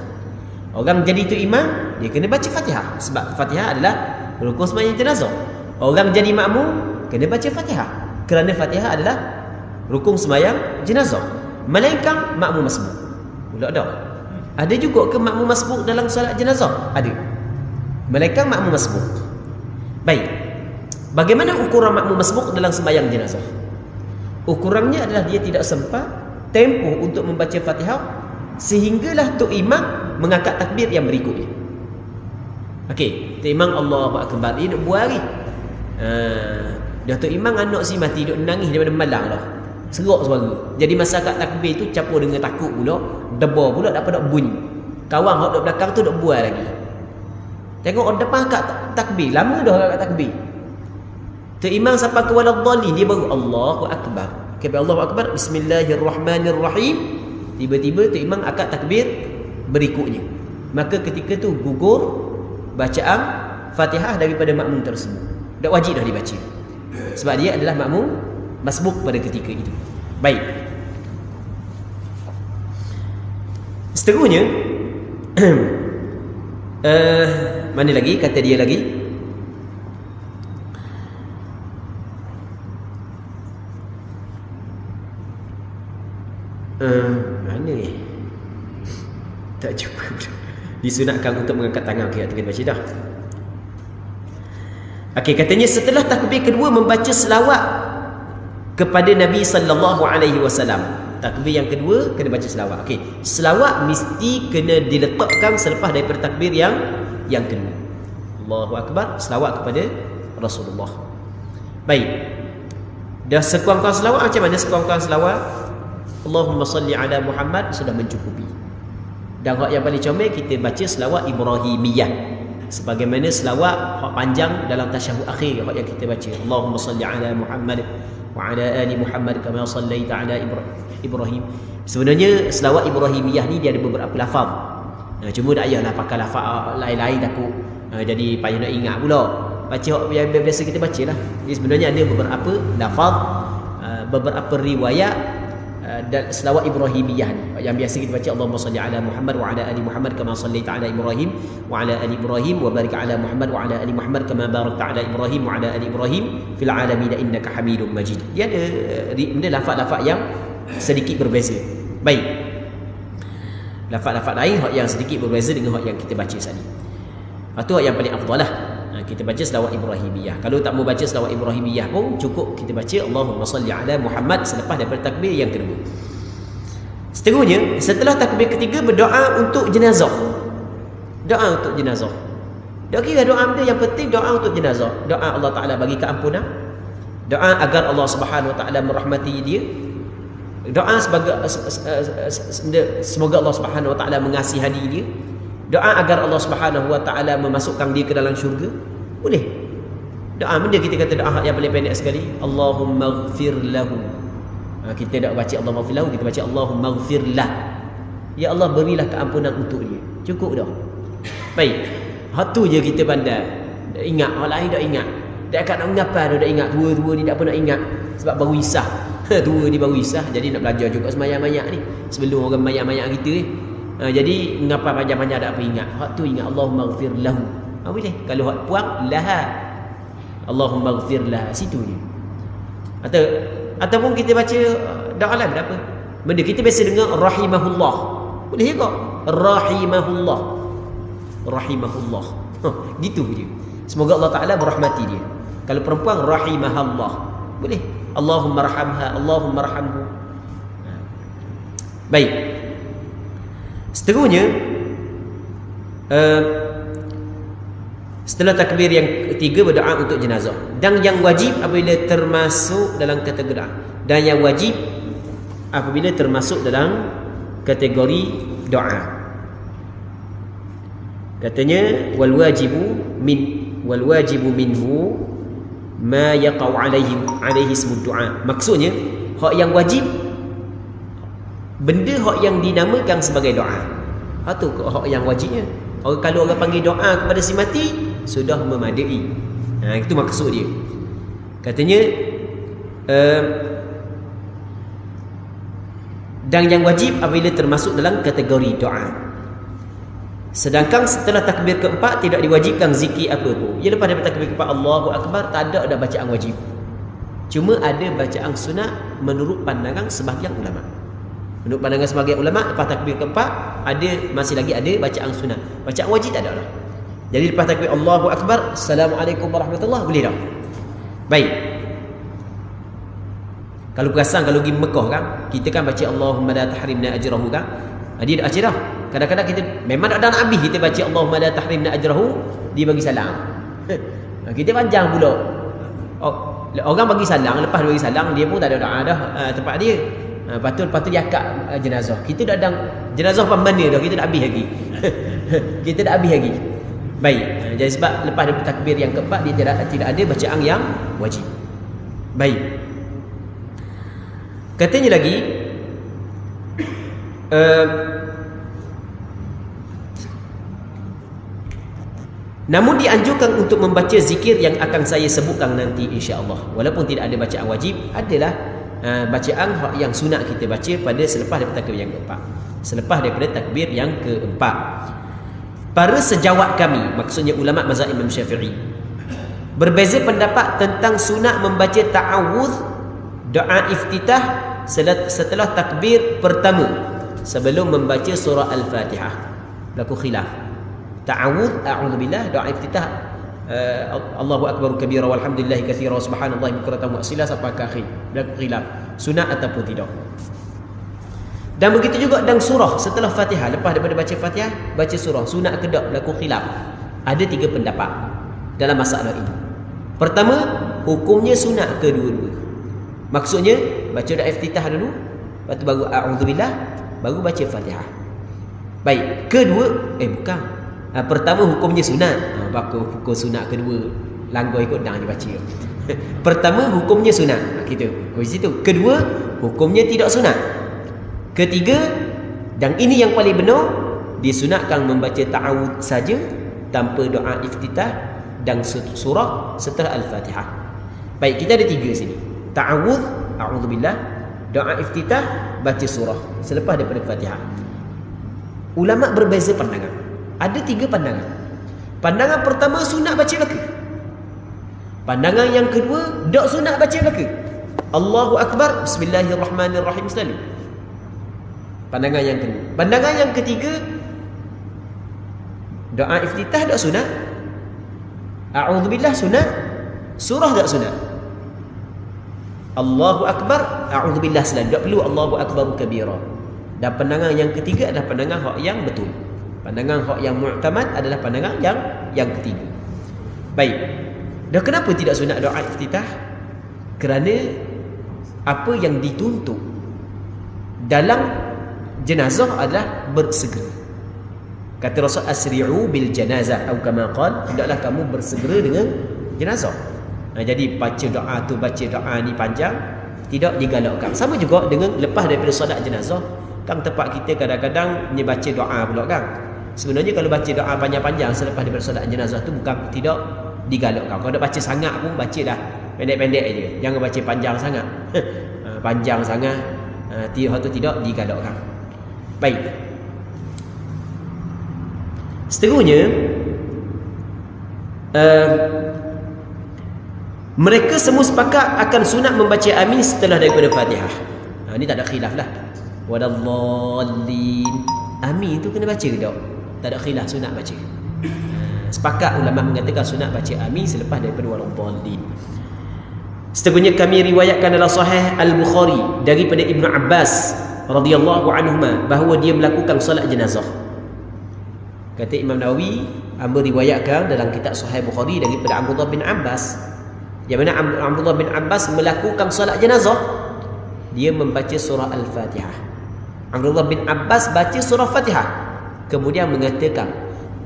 Orang jadi itu imam, dia kena baca Fatihah. Sebab Fatihah adalah rukun sembahyang jenazah. Orang jadi makmum, kena baca Fatihah. Kerana Fatihah adalah rukun sembahyang jenazah. Melainkan makmum masbuk. Pula dah. Ada juga ke makmum masbuk dalam solat jenazah? Ada. Melainkan makmum masbuk. Baik. Bagaimana ukuran makmum masbuk dalam sembahyang jenazah? Ukurannya adalah dia tidak sempat tempoh untuk membaca Fatihah sehinggalah Tok Imam mengangkat takbir yang berikutnya. Okey, Tok Imam Allahu Akbar, dia duk buat hari. Dah Tok Imam anak si mati duk nangis daripada malam dah. Serak suara. Jadi masa angkat takbir tu campur dengan takut pula, debar pula tak apa nak bunyi. Kawan hok duk belakang tu duk buat lagi. Tengok orang depan angkat takbir, lama dah angkat takbir. Tok Imam sampai ke waladhdallin, dia baru Allahu Akbar. Kepada Allahu Akbar, Bismillahirrahmanirrahim. Tiba-tiba Tok Imam angkat takbir berikutnya. Maka ketika tu gugur bacaan Fatihah daripada makmum tersebut. Dah wajib dah dibaca. Sebab dia adalah makmum masbuk pada ketika itu. Baik. Seterusnya mana lagi kata dia lagi? Mana ni? Tak jumpa. Disunatkan untuk mengangkat tangan. Okey, kita baca dah. Okey, katanya setelah takbir kedua membaca selawat kepada Nabi sallallahu alaihi wasallam. Takbir yang kedua kena baca selawat. Okey, selawat mesti kena diletakkan selepas daripada takbir yang kedua. Allahu akbar, selawat kepada Rasulullah. Baik. Dah sekurang-kurang selawat, macam mana sekurang-kurang selawat? Allahumma salli ala Muhammad sudah mencukupi. Dan hak yang paling comel kita baca selawat Ibrahimiyah. Sebagaimana selawat hak panjang dalam tasyahud akhir hak yang kita baca. Allahumma salli ala Muhammad wa ala ali Muhammad kama sallaita ala Ibrahim. Sebenarnya selawat Ibrahimiyah ni dia ada beberapa lafaz. Cuma tak payahlah pakai lafaz lain-lain takut jadi payah nak ingat pula. Baca hak yang biasa kita bacalah. Jadi sebenarnya ada beberapa lafaz, beberapa riwayat dan selawat Ibrahimiyah ni yang biasa kita baca. Allahumma salli ala Muhammad wa ala ali Muhammad kama sallaita ala Ibrahim wa ala ali Ibrahim wa barik ala Muhammad wa ala ali Muhammad kama barakta ala Ibrahim wa ala ali Ibrahim fil alamin innaka Hamidum Majid. Dia ada benda lafaz-lafaz yang sedikit berbeza. Baik. Lafaz-lafaz lain hak yang sedikit berbeza dengan hak yang kita baca saat ni. Itu hak yang paling afdal lah. Kita baca selawat Ibrahimiyah. Kalau tak mau baca selawat Ibrahimiyah pun cukup kita baca Allahumma salli ala Muhammad selepas daripada takbir yang kedua. Seterusnya, setelah takbir ketiga berdoa untuk jenazah. Doa untuk jenazah. Doa kira doa benda yang penting, doa untuk jenazah. Doa Allah Taala bagi keampunan. Doa agar Allah Subhanahu Wa Taala merahmati dia. Doa semoga Allah Subhanahu Wa Taala mengasihani dia. Doa agar Allah Subhanahu Wa Taala memasukkan dia ke dalam syurga. Boleh. Doa benda kita kata doa yang paling pendek sekali, Allahumma ighfir lahu. Kita tak baca Allahumma ighfir lahu, kita baca Allahumma ighfir lah. Ya Allah berilah keampunan untuk dia. Cukup dah. Baik. Hak tu je kita pandai. Ingat, hak lain tak ingat. Tak akan nak mengapa dah ingat. Tua-tua ni tak apa nak ingat sebab baru isah. Tua ni baru isah, jadi nak belajar juga semayang-mayang ni. Sebelum orang mayang-mayang kita ni. Jadi mengapa panjang-panjang tak apa ingat. Hak tu ingat Allahumma ighfir lahu. Boleh. Kalau hak puang laha. Allahumma ighfir laha. Situ je. Ataupun kita baca doa lain berapa? Benda kita biasa dengar rahimahullah. Boleh juga. Rahimahullah. Rahimahullah. Gitu je. Semoga Allah Taala merahmati dia. Kalau perempuan rahimahallah. Boleh. Allahumma rahamha, Allahumma rahamhu. Baik. Seterusnya setelah takbir yang ketiga berdoa untuk jenazah. Dan yang wajib apabila termasuk dalam kategori dan yang wajib apabila termasuk dalam kategori doa. Katanya wal wajibu minhu ma yaqau alaihi ismud du'a. Maksudnya hak yang wajib benda hak yang dinamakan sebagai doa. Itu hak yang wajibnya. Kalau orang panggil doa kepada si mati sudah memadai. Itu maksud dia. Katanya dan yang wajib apabila termasuk dalam kategori doa. Sedangkan setelah takbir keempat tidak diwajibkan zikir apa pun. Ya, lepas daripada takbir keempat Allahu Akbar tak ada bacaan wajib. Cuma ada bacaan sunat menurut pandangan sebahagian ulama. Menurut pandangan sebahagian ulama lepas takbir keempat masih lagi ada bacaan sunat. Bacaan wajib tak ada lah. Jadi lepas takbir Allahu Akbar, Assalamualaikum warahmatullahi boleh dah. Baik. Kalau perasan kalau pergi Mekah kan, kita kan baca Allahumma la tahrimna ajrahu kan. Dia dah baca dah. Kadang-kadang kita memang tak ada nak habis kita baca Allahumma la tahrimna ajrahu, dia bagi salam. Kita panjang pula. Orang bagi salam, lepas dia bagi salam dia pun tak ada doa dah tempat dia. Lepas tu dia akad jenazah. Kita dah ada jenazah mana dah, kita dah habis lagi. Kita dah habis lagi. Baik. Jadi sebab lepas daripada takbir yang keempat dia tidak ada bacaan yang wajib. Baik. Katanya lagi namun dianjurkan untuk membaca zikir yang akan saya sebutkan nanti insya-Allah. Walaupun tidak ada bacaan wajib, adalah bacaan yang sunat kita baca pada selepas daripada takbir yang keempat. Selepas daripada takbir yang keempat. Para sejawat kami, maksudnya ulama mazhab Imam Syafi'i, berbeza pendapat tentang sunat membaca ta'awudz, doa iftitah setelah takbir pertama sebelum membaca surah Al-Fatihah. Berlaku khilaf. Ta'awudz, a'udzubillah, doa iftitah Allahu akbar kabira walhamdulillahi katsira subhanallahi bukratan wa asila sampai ke akhir. Berlaku khilaf sunat ataupun tidak. Dan begitu juga dalam surah setelah Fatihah, lepas daripada baca Fatihah, baca surah, sunat ke tak, berlaku khilaf. Ada 3 pendapat dalam masalah ini. Pertama, hukumnya sunat kedua-dua. Maksudnya baca doa iftitah dulu, lepas tu baru a'udzubillah, baru baca Fatihah. Baik, kedua bukan. Pertama hukumnya sunat. Hukum sunat kedua langgar ikut dah dia baca. Pertama hukumnya sunat. Gitu. Di situ. Kedua hukumnya tidak sunat. Ketiga, dan ini yang paling benar, disunatkan membaca ta'awudz saja tanpa doa iftitah dan surah setelah Al-Fatihah. Baik, kita ada 3 sini. Ta'awudz, a'udzubillah, doa iftitah, baca surah selepas daripada Fatihah. Ulama berbeza pandangan. Ada 3 pandangan. Pandangan pertama sunat baca belaka. Pandangan yang kedua tak sunat baca belaka. Allahu akbar, bismillahirrahmanirrahim selalu. Pandangan yang kedua. Pandangan yang ketiga, doa iftitah tak sunat, a'udzubillah sunat, surah tak sunat. Allahu akbar, a'udzubillah selalu, tak perlu Allahu akbar kabira. Dan pandangan yang ketiga adalah pandangan hak yang betul. Pandangan hak yang mu'tamad adalah pandangan yang ketiga. Baik. Dan kenapa tidak sunat doa iftitah? Kerana apa yang dituntut dalam jenazah adalah bersegera. Kata Rasul, asri'u bil janazah atau kama qala, hendaklah kamu bersegera dengan jenazah. Jadi baca doa tu, baca doa ni panjang, tidak digalakkan. Sama juga dengan lepas daripada solat jenazah, kan tempat kita kadang-kadang ni baca doa pula kan. Sebenarnya kalau baca doa panjang-panjang selepas daripada solat jenazah tu bukan tidak digalakkan. Kalau nak baca sangat pun baca dah pendek-pendek aja. Jangan baca panjang sangat. Panjang sangat hal tu tidak digalakkan. Baik. Seterusnya mereka semua sepakat akan sunat membaca amin setelah daripada Fatihah. Ini tak ada khilaf lah. Wadallin. Amin tu kena baca ke tak? Tak ada khilaf, sunat baca. Sepakat ulama mengatakan sunat baca amin selepas daripada wadallin. Seterusnya kami riwayatkan dalam Sahih Al-Bukhari daripada Ibnu Abbas radhiyallahu anhuma bahawa dia melakukan solat jenazah. Kata Imam Nawawi, hamba riwayatkan dalam kitab Sahih Bukhari daripada Abdullah bin Abbas, yang mana Abdullah bin Abbas melakukan solat jenazah, dia membaca surah Al-Fatihah. Abdullah bin Abbas baca surah Fatihah, kemudian mengatakan,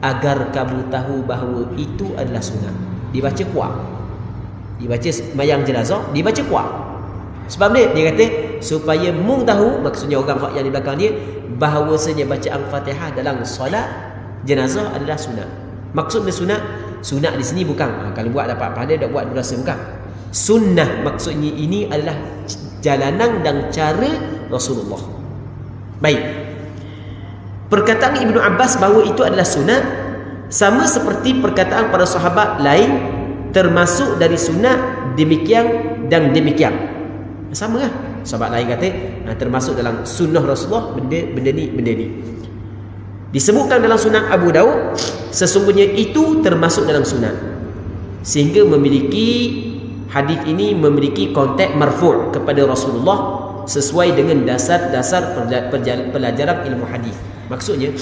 agar kamu tahu bahawa itu adalah sunat. Dibaca kuat. Dibaca mayang jenazah, dibaca kuat. Sebab dia kata supaya mung tahu, maksudnya orang yang di belakang dia, bahawasanya bacaan Fatihah dalam solat jenazah adalah sunat. Maksudnya sunat di sini bukan kalau buat dapat pahala, dak buat berasa, bukan. Sunnah maksudnya ini adalah jalanan dan cara Rasulullah. Baik. Perkataan Ibnu Abbas bahawa itu adalah sunat sama seperti perkataan para sahabat lain, termasuk dari sunat demikian dan demikian. Sama lah. Sahabat lain kata termasuk dalam sunnah Rasulullah benda ni. Disebutkan dalam Sunan Abu Daud, sesungguhnya itu termasuk dalam sunat. Sehingga hadis ini memiliki konteks marfu' kepada Rasulullah sesuai dengan dasar-dasar pelajaran ilmu hadis. Maksudnya,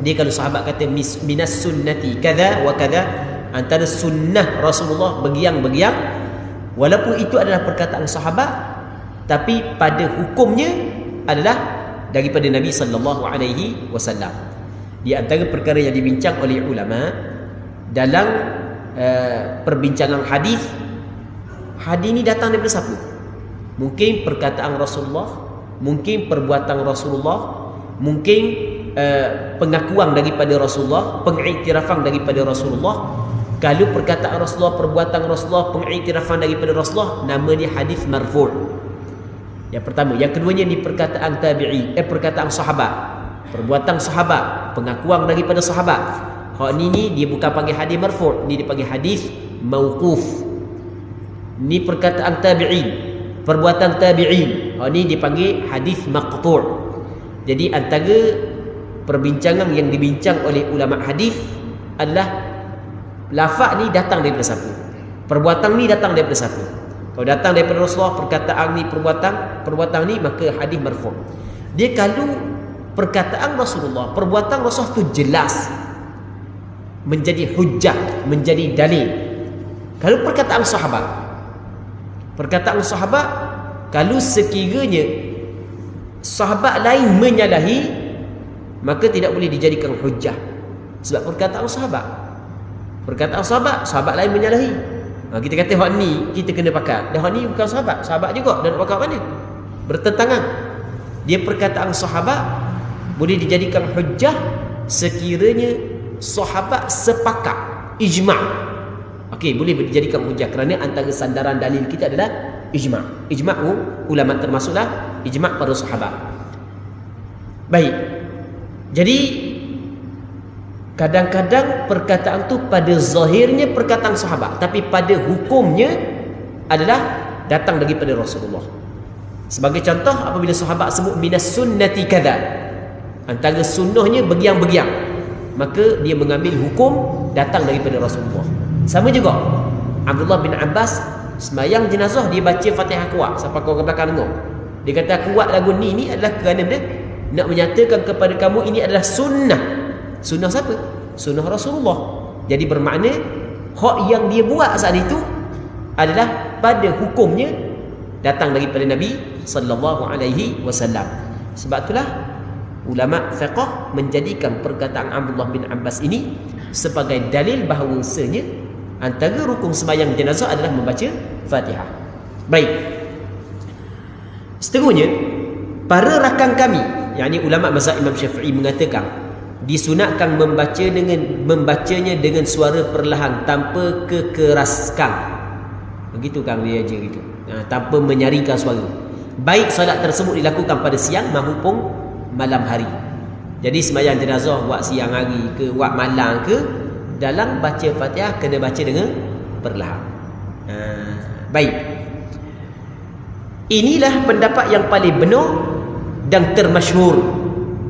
dia kalau sahabat kata minas sunnati kadza wa kadza, antara sunnah Rasulullah begiang-begiang, walaupun itu adalah perkataan sahabat, tapi pada hukumnya adalah daripada Nabi sallallahu alaihi wasallam. Di antara perkara yang dibincang oleh ulama dalam perbincangan hadis ini datang daripada siapa? Mungkin perkataan Rasulullah, mungkin perbuatan Rasulullah, mungkin pengakuan daripada Rasulullah, pengiktirafan daripada Rasulullah. Kalau perkataan Rasulullah, perbuatan Rasulullah, pengiktirafan daripada Rasulullah, nama dia hadis marfu'. Yang pertama. Yang keduanya di perkataan tabi'i, perkataan sahabat, perbuatan sahabat, pengakuan daripada sahabat. Hak ni dia bukan panggil hadis marfu', ni dipanggil hadis mauquf. Ni perkataan tabi'in, perbuatan tabi'in. Hak ni dipanggil hadis maqtu'. Jadi antara perbincangan yang dibincang oleh ulama hadis adalah lafaz ni datang daripada siapa, perbuatan ni datang daripada siapa. Kalau datang daripada Rasulullah, perkataan ni, perbuatan ni, maka hadis marfu'. Dia kalau perkataan Rasulullah, perbuatan Rasulullah tu jelas, menjadi hujjah, menjadi dalil. Kalau perkataan sahabat, kalau sekiranya sahabat lain menyalahi, maka tidak boleh dijadikan hujjah. Sebab perkataan sahabat lain menyalahi. Kita kata hak ni kita kena pakai, dah hak ni bukan sahabat juga, dan nak pakai mana? Bertentangan. Dia perkataan sahabat boleh dijadikan hujjah sekiranya sahabat sepakat, ijma'. Okey, boleh dijadikan hujjah kerana antara sandaran dalil kita adalah ijma'. Ijma' ulama termasuklah ijma' para sahabat. Baik. Jadi kadang-kadang perkataan tu pada zahirnya perkataan sahabat, tapi pada hukumnya adalah datang daripada Rasulullah. Sebagai contoh, apabila sahabat sebut minas sunnati kadza, antara sunnahnya begiang-begiang, maka dia mengambil hukum datang daripada Rasulullah. Sama juga Abdullah bin Abbas sembahyang jenazah, dia baca Fatihah kuat sampai kau ke belakang dengar. Dia kata kuat lagu ni adalah kerana dia nak menyatakan kepada kamu ini adalah sunnah. Sunnah siapa? Sunnah Rasulullah. Jadi bermakna hak yang dia buat saat itu adalah pada hukumnya datang daripada Nabi sallallahu alaihi wasallam. Sebab itulah ulama fiqh menjadikan perkataan Abdullah bin Abbas ini sebagai dalil bahawasanya antara rukun sembahyang jenazah adalah membaca Fatihah. Baik. Seterusnya, para rakan kami, yakni ulama mazhab Imam Syafi'i mengatakan disunatkan membacanya dengan suara perlahan tanpa kekeraskan. Begitu kan dia aja gitu. Tanpa menyaringkan suara. Baik solat tersebut dilakukan pada siang maupun malam hari. Jadi sembahyang jenazah buat siang hari ke buat malam ke, dalam baca Fatihah kena baca dengan perlahan. Baik. Inilah pendapat yang paling benar dan termasyhur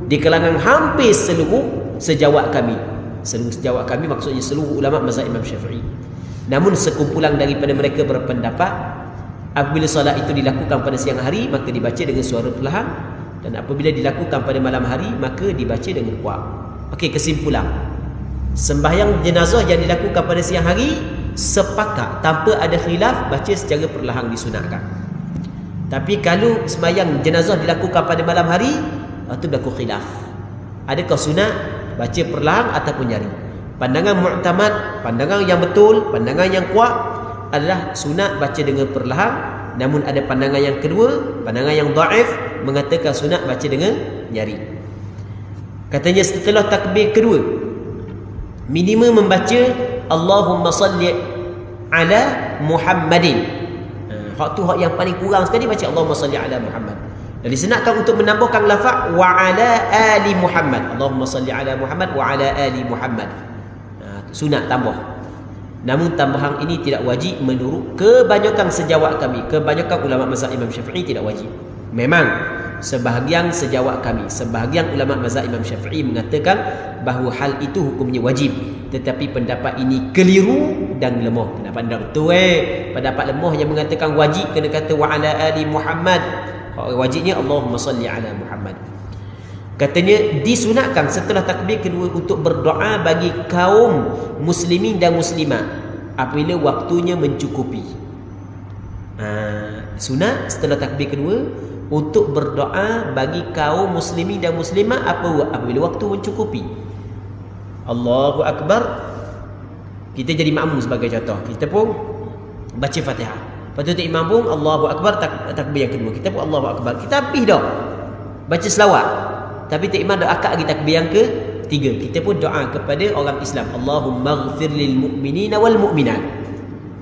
di kalangan hampir seluruh sejawat kami. Seluruh sejawat kami maksudnya seluruh ulama mazhab Imam Syafi'i. Namun sekumpulan daripada mereka berpendapat apabila solat itu dilakukan pada siang hari maka dibaca dengan suara perlahan, dan apabila dilakukan pada malam hari maka dibaca dengan kuat. Okey, kesimpulan. Sembahyang jenazah yang dilakukan pada siang hari sepakat tanpa ada khilaf baca secara perlahan disunatkan. Tapi kalau sembahyang jenazah dilakukan pada malam hari, itu berlaku khilaf. Adakah sunat baca perlahan ataupun nyari? Pandangan mu'tamad, pandangan yang betul, pandangan yang kuat adalah sunat baca dengan perlahan. Namun ada pandangan yang kedua, pandangan yang dhaif, mengatakan sunat baca dengan nyari. Katanya setelah takbir kedua minimum membaca Allahumma salli ala Muhammadin. Hak tu hak yang paling kurang sekali baca Allahumma salli ala Muhammad. Dan disenatkan untuk menambahkan lafaz wa ala ali Muhammad. Allahumma salli ala Muhammad wa ala ali Muhammad. Sunat tambah. Namun tambahan ini tidak wajib menurut kebanyakan sejawat kami. Kebanyakan ulama mazhab Imam Syafi'i tidak wajib. Memang sebahagian sejawat kami, sebahagian ulama mazhab Imam Syafi'i mengatakan bahawa hal itu hukumnya wajib. Tetapi pendapat ini keliru dan lemah. Pendapat tidak betul pendapat lemah yang mengatakan wajib kena kata wa ala ali Muhammad. Wajibnya Allahumma salli ala Muhammad. Katanya disunatkan setelah takbir kedua untuk berdoa bagi kaum muslimin dan muslimat apabila waktunya mencukupi. Sunat setelah takbir kedua untuk berdoa bagi kaum muslimin dan muslimat apabila waktu mencukupi. Allahu Akbar. Kita jadi makmum sebagai contoh. Kita pun baca Fatihah. Lepas tu imam pun Allahu Akbar takbir yang kedua. Kita pun Allahu Akbar. Kita habis dah baca selawat. Tapi imam dah akad lagi takbir yang ketiga. Kita pun doa kepada orang Islam. Allahumma ghfir lil mu'minina wal mu'minat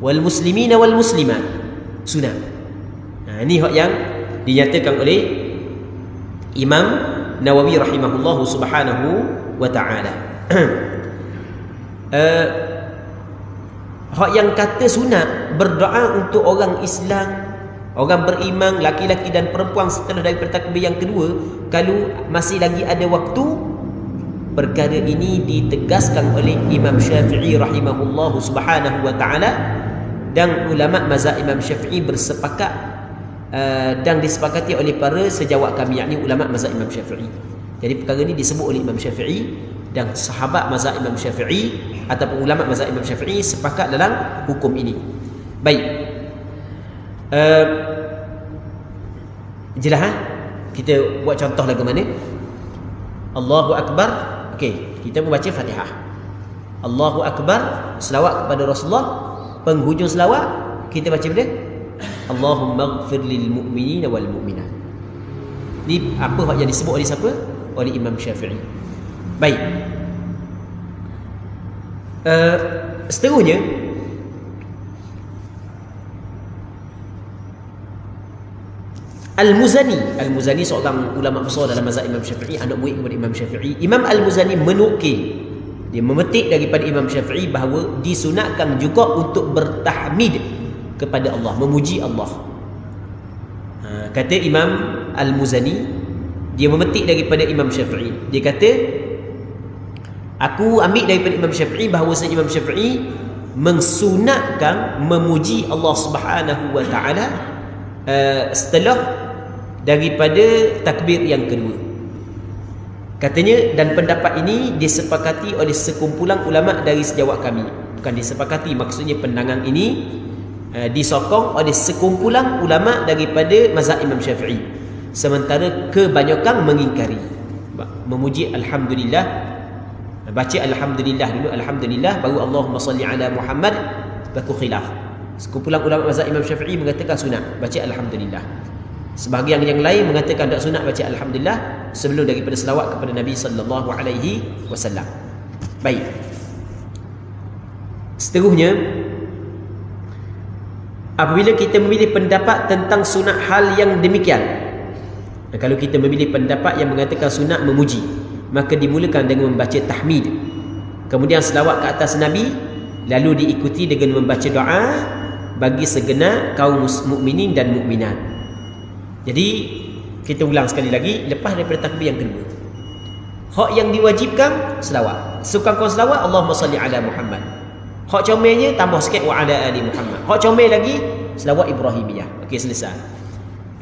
wal muslimina wal muslimat. Sunat. Ini hak yang dinyatakan oleh Imam Nawawi rahimahullahu subhanahu wa ta'ala. Hak yang kata sunat berdoa untuk orang Islam, orang beriman, laki-laki dan perempuan setelah daripada takbir yang kedua, kalau masih lagi ada waktu, perkara ini ditegaskan oleh Imam Syafi'i rahimahullahu subhanahu wa ta'ala, dan ulama mazhab Imam Syafi'i bersepakat dan disepakati oleh para sejawat kami, yakni ulama mazhab Imam Syafi'i. Jadi perkara ini disebut oleh Imam Syafi'i, dan sahabat mazhab Imam Syafi'i ataupun ulama mazhab Imam Syafi'i sepakat dalam hukum ini. Baik, jelas ha? Kita buat contoh lagu mana? Allahu Akbar. Okey, kita membaca Fatihah. Allahu Akbar, selawat kepada Rasulullah. Penghujung selawat kita baca benda Allahumma ighfir lil mu'minina wal mu'minat. Ni apa yang disebut oleh siapa? Oleh Imam Syafi'i. Baik. Seterusnya, Al-Muzani seorang ulama besar dalam mazhab Imam Syafi'i, anak murid kepada Imam Syafi'i. Imam Al-Muzani menukil, dia memetik daripada Imam Syafi'i bahawa disunatkan juga untuk bertahmid kepada Allah, memuji Allah. Kata Imam Al-Muzani, dia memetik daripada Imam Syafi'i. Dia kata, aku ambil daripada Imam Syafi'i bahawa Imam Syafi'i mensunatkan memuji Allah Subhanahu wa ta'ala setelah daripada takbir yang kedua. Katanya, dan pendapat ini disepakati oleh sekumpulan ulama dari sejawat kami. Bukan disepakati, maksudnya pandangan ini disokong oleh sekumpulan ulama daripada mazhab Imam Syafi'i, sementara kebanyakan mengingkari. Memuji alhamdulillah, baca alhamdulillah dulu, alhamdulillah, baru Allahumma salli ala Muhammad, berlaku khilaf. Sekumpulan ulama mazhab Imam Syafi'i mengatakan sunat baca alhamdulillah. Sebahagian yang lain mengatakan tak sunat baca alhamdulillah sebelum daripada selawat kepada Nabi sallallahu alaihi wasallam. Baik. Seterusnya, apabila kita memilih pendapat tentang sunat hal yang demikian, kalau kita memilih pendapat yang mengatakan sunat memuji, maka dimulakan dengan membaca tahmid, kemudian selawat ke atas Nabi, lalu diikuti dengan membaca doa bagi segenap kaum mukminin dan mukminat. Jadi kita ulang sekali lagi, lepas daripada takbir yang kedua, hak yang diwajibkan selawat. Sukan kau selawat Allahumma salli ala Muhammad. Hak comelnya tambah sikit wa ala ali Muhammad. Hak comel lagi selawat Ibrahimiyah. Okey, selesai.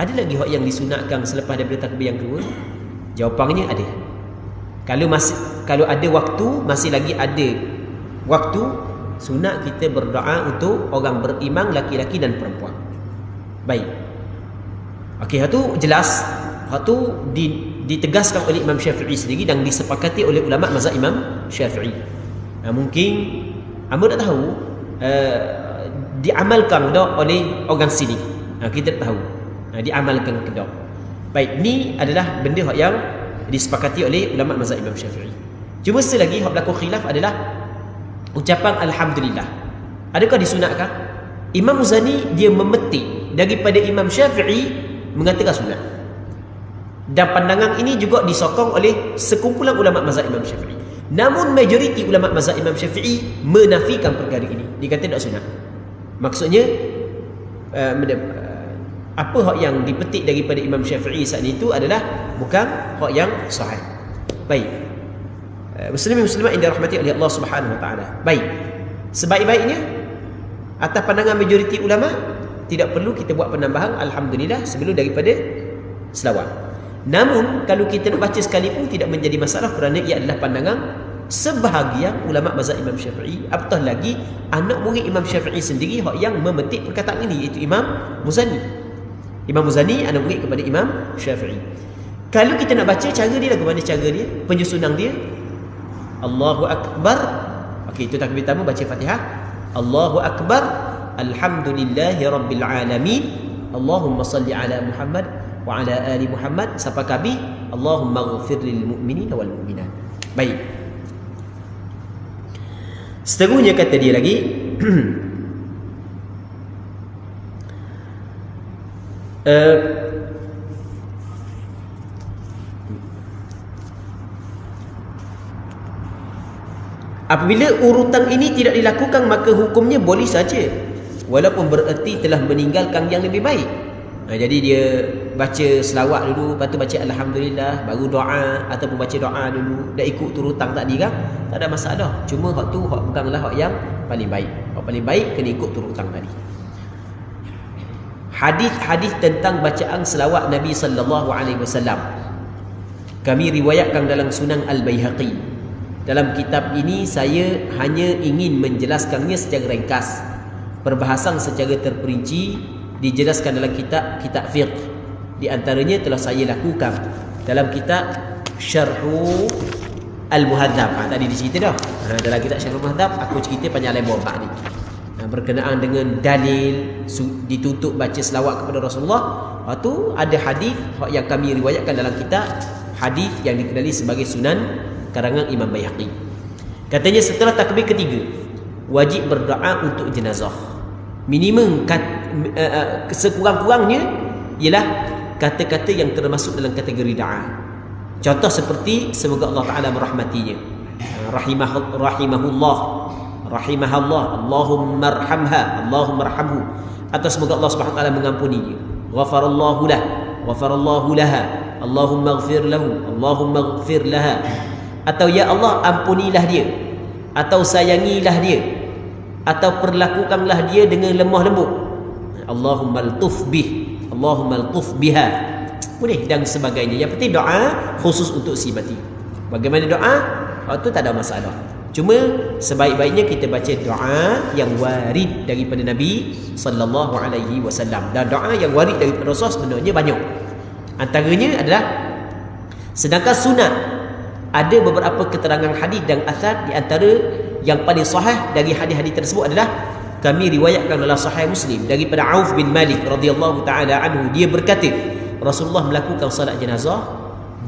Ada lagi hak yang disunatkan selepas daripada takbir yang kedua? Jawapannya ada. Kalau ada waktu, masih lagi ada waktu, sunat kita berdoa untuk orang beriman laki-laki dan perempuan. Baik. Okey, hak tu jelas. Hak tu ditegaskan oleh Imam Syafi'i sendiri dan disepakati oleh ulama mazhab Imam Syafi'i. Mungkin amba tak tahu diamalkan tak oleh orang sini. Kita tak tahu diamalkan ke tak. Baik, ni adalah benda hak yang disepakati oleh ulama mazhab Imam Syafi'i. Cuma selagi hak berlaku khilaf adalah ucapan alhamdulillah. Adakah disunatkan? Imam Muzani dia memetik daripada Imam Syafi'i mengatakan sunat. Dan pandangan ini juga disokong oleh sekumpulan ulama mazhab Imam Syafi'i. Namun majoriti ulama mazhab Imam Syafi'i menafikan perkara ini. Dia kata tak sunat. Maksudnya apa hak yang dipetik daripada Imam Syafi'i saat itu adalah bukan hak yang sahih. Baik. Muslimin muslimat yang dirahmati oleh Allah Subhanahu wa taala. Baik. Sebaik-baiknya atas pandangan majoriti ulama, tidak perlu kita buat penambahan alhamdulillah sebelum daripada selawat. Namun kalau kita nak baca sekalipun tidak menjadi masalah kerana ia adalah pandangan sebahagian ulama mazhab Imam Syafi'i. Apatah lagi anak murid Imam Syafi'i sendiri hak yang memetik perkataan ini, iaitu Imam Muzani. Imam Muzani anak murid kepada Imam Syafi'i. Kalau kita nak baca cara dia, bagaimana cara dia, penyusunan dia? Allahu Akbar. Okey, itu takbir pertama, baca Fatihah. Allahu Akbar. Alhamdulillahi Rabbil Alamin. Allahumma salli ala Muhammad wa ala ali Muhammad. Sampai habis Allahumma ighfir lil mu'minina wal mu'minat. Baik. Seterusnya kata dia lagi apabila urutan ini tidak dilakukan, maka hukumnya boleh saja, walaupun bererti telah meninggalkan yang lebih baik. Jadi dia baca selawat dulu, lepas tu baca alhamdulillah, baru doa ataupun baca doa dulu, dah ikut turutang tadi kan, tak ada masalah. Cuma hak tu hak bukanlah hak yang paling baik. Hak paling baik kena ikut turutang tadi. Hadis-hadis tentang bacaan selawat Nabi sallallahu alaihi wasallam kami riwayatkan dalam Sunan Al-Baihaqi. Dalam kitab ini saya hanya ingin menjelaskannya secara ringkas. Perbahasan secara terperinci dijelaskan dalam kitab fiqh. Di antaranya telah saya lakukan dalam kitab Syarhu Al-Muhadzab. Tadi dicerita dah. Dalam kitab Syarhu Al-Muhadzab aku cerita panjang lebar bab ni. Berkenaan dengan dalil dituntut baca selawat kepada Rasulullah. Lepas tu ada hadis yang kami riwayatkan dalam kitab hadis yang dikenali sebagai Sunan karangan Imam Baihaqi. Katanya setelah takbir ketiga wajib berdoa untuk jenazah. Minimum sekurang-kurangnya ialah kata-kata yang termasuk dalam kategori doa. Contoh seperti semoga Allah Taala merahmatinya, rahimahullah, Allahumma arhamha, Allahumma arhamhu, atau semoga Allah Subhanahu wa taala mengampuninya, ghafarallahu laha, Allahumma ighfir lahu, Allahumma ighfir laha, atau ya Allah ampunilah dia, atau sayangilah dia, atau perlakukanlah dia dengan lemah lembut, Allahumma altuf bih, Allahumma altuf biha, boleh dan sebagainya. Yang penting doa khusus untuk si mati. Bagaimana doa? Itu tak ada masalah. Cuma sebaik-baiknya kita baca doa yang warid daripada Nabi sallallahu alaihi wasallam. Dan doa yang warid daripada Rasul sebenarnya banyak. Antaranya adalah, sedangkan sunat ada beberapa keterangan hadis dan asar. Di antara yang paling sahih dari hadis-hadis tersebut adalah kami riwayatkan dalam Sahih Muslim daripada Auf bin Malik radhiyallahu taala anhu, dia berkata Rasulullah melakukan salat jenazah,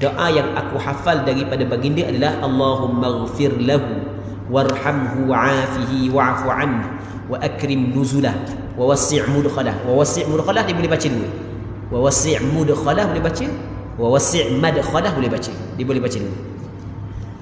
doa yang aku hafal daripada baginda adalah Allahumma ighfir lahu warhamhu wa'afihi wa'fu anhu wa akrim nuzulah wa wasi' mudkhalah. Wa wasi' mudkhalah dia boleh baca dulu. Wa wasi' mudkhalah boleh baca, wa wasi' madkhalah boleh baca. Dia boleh baca dulu.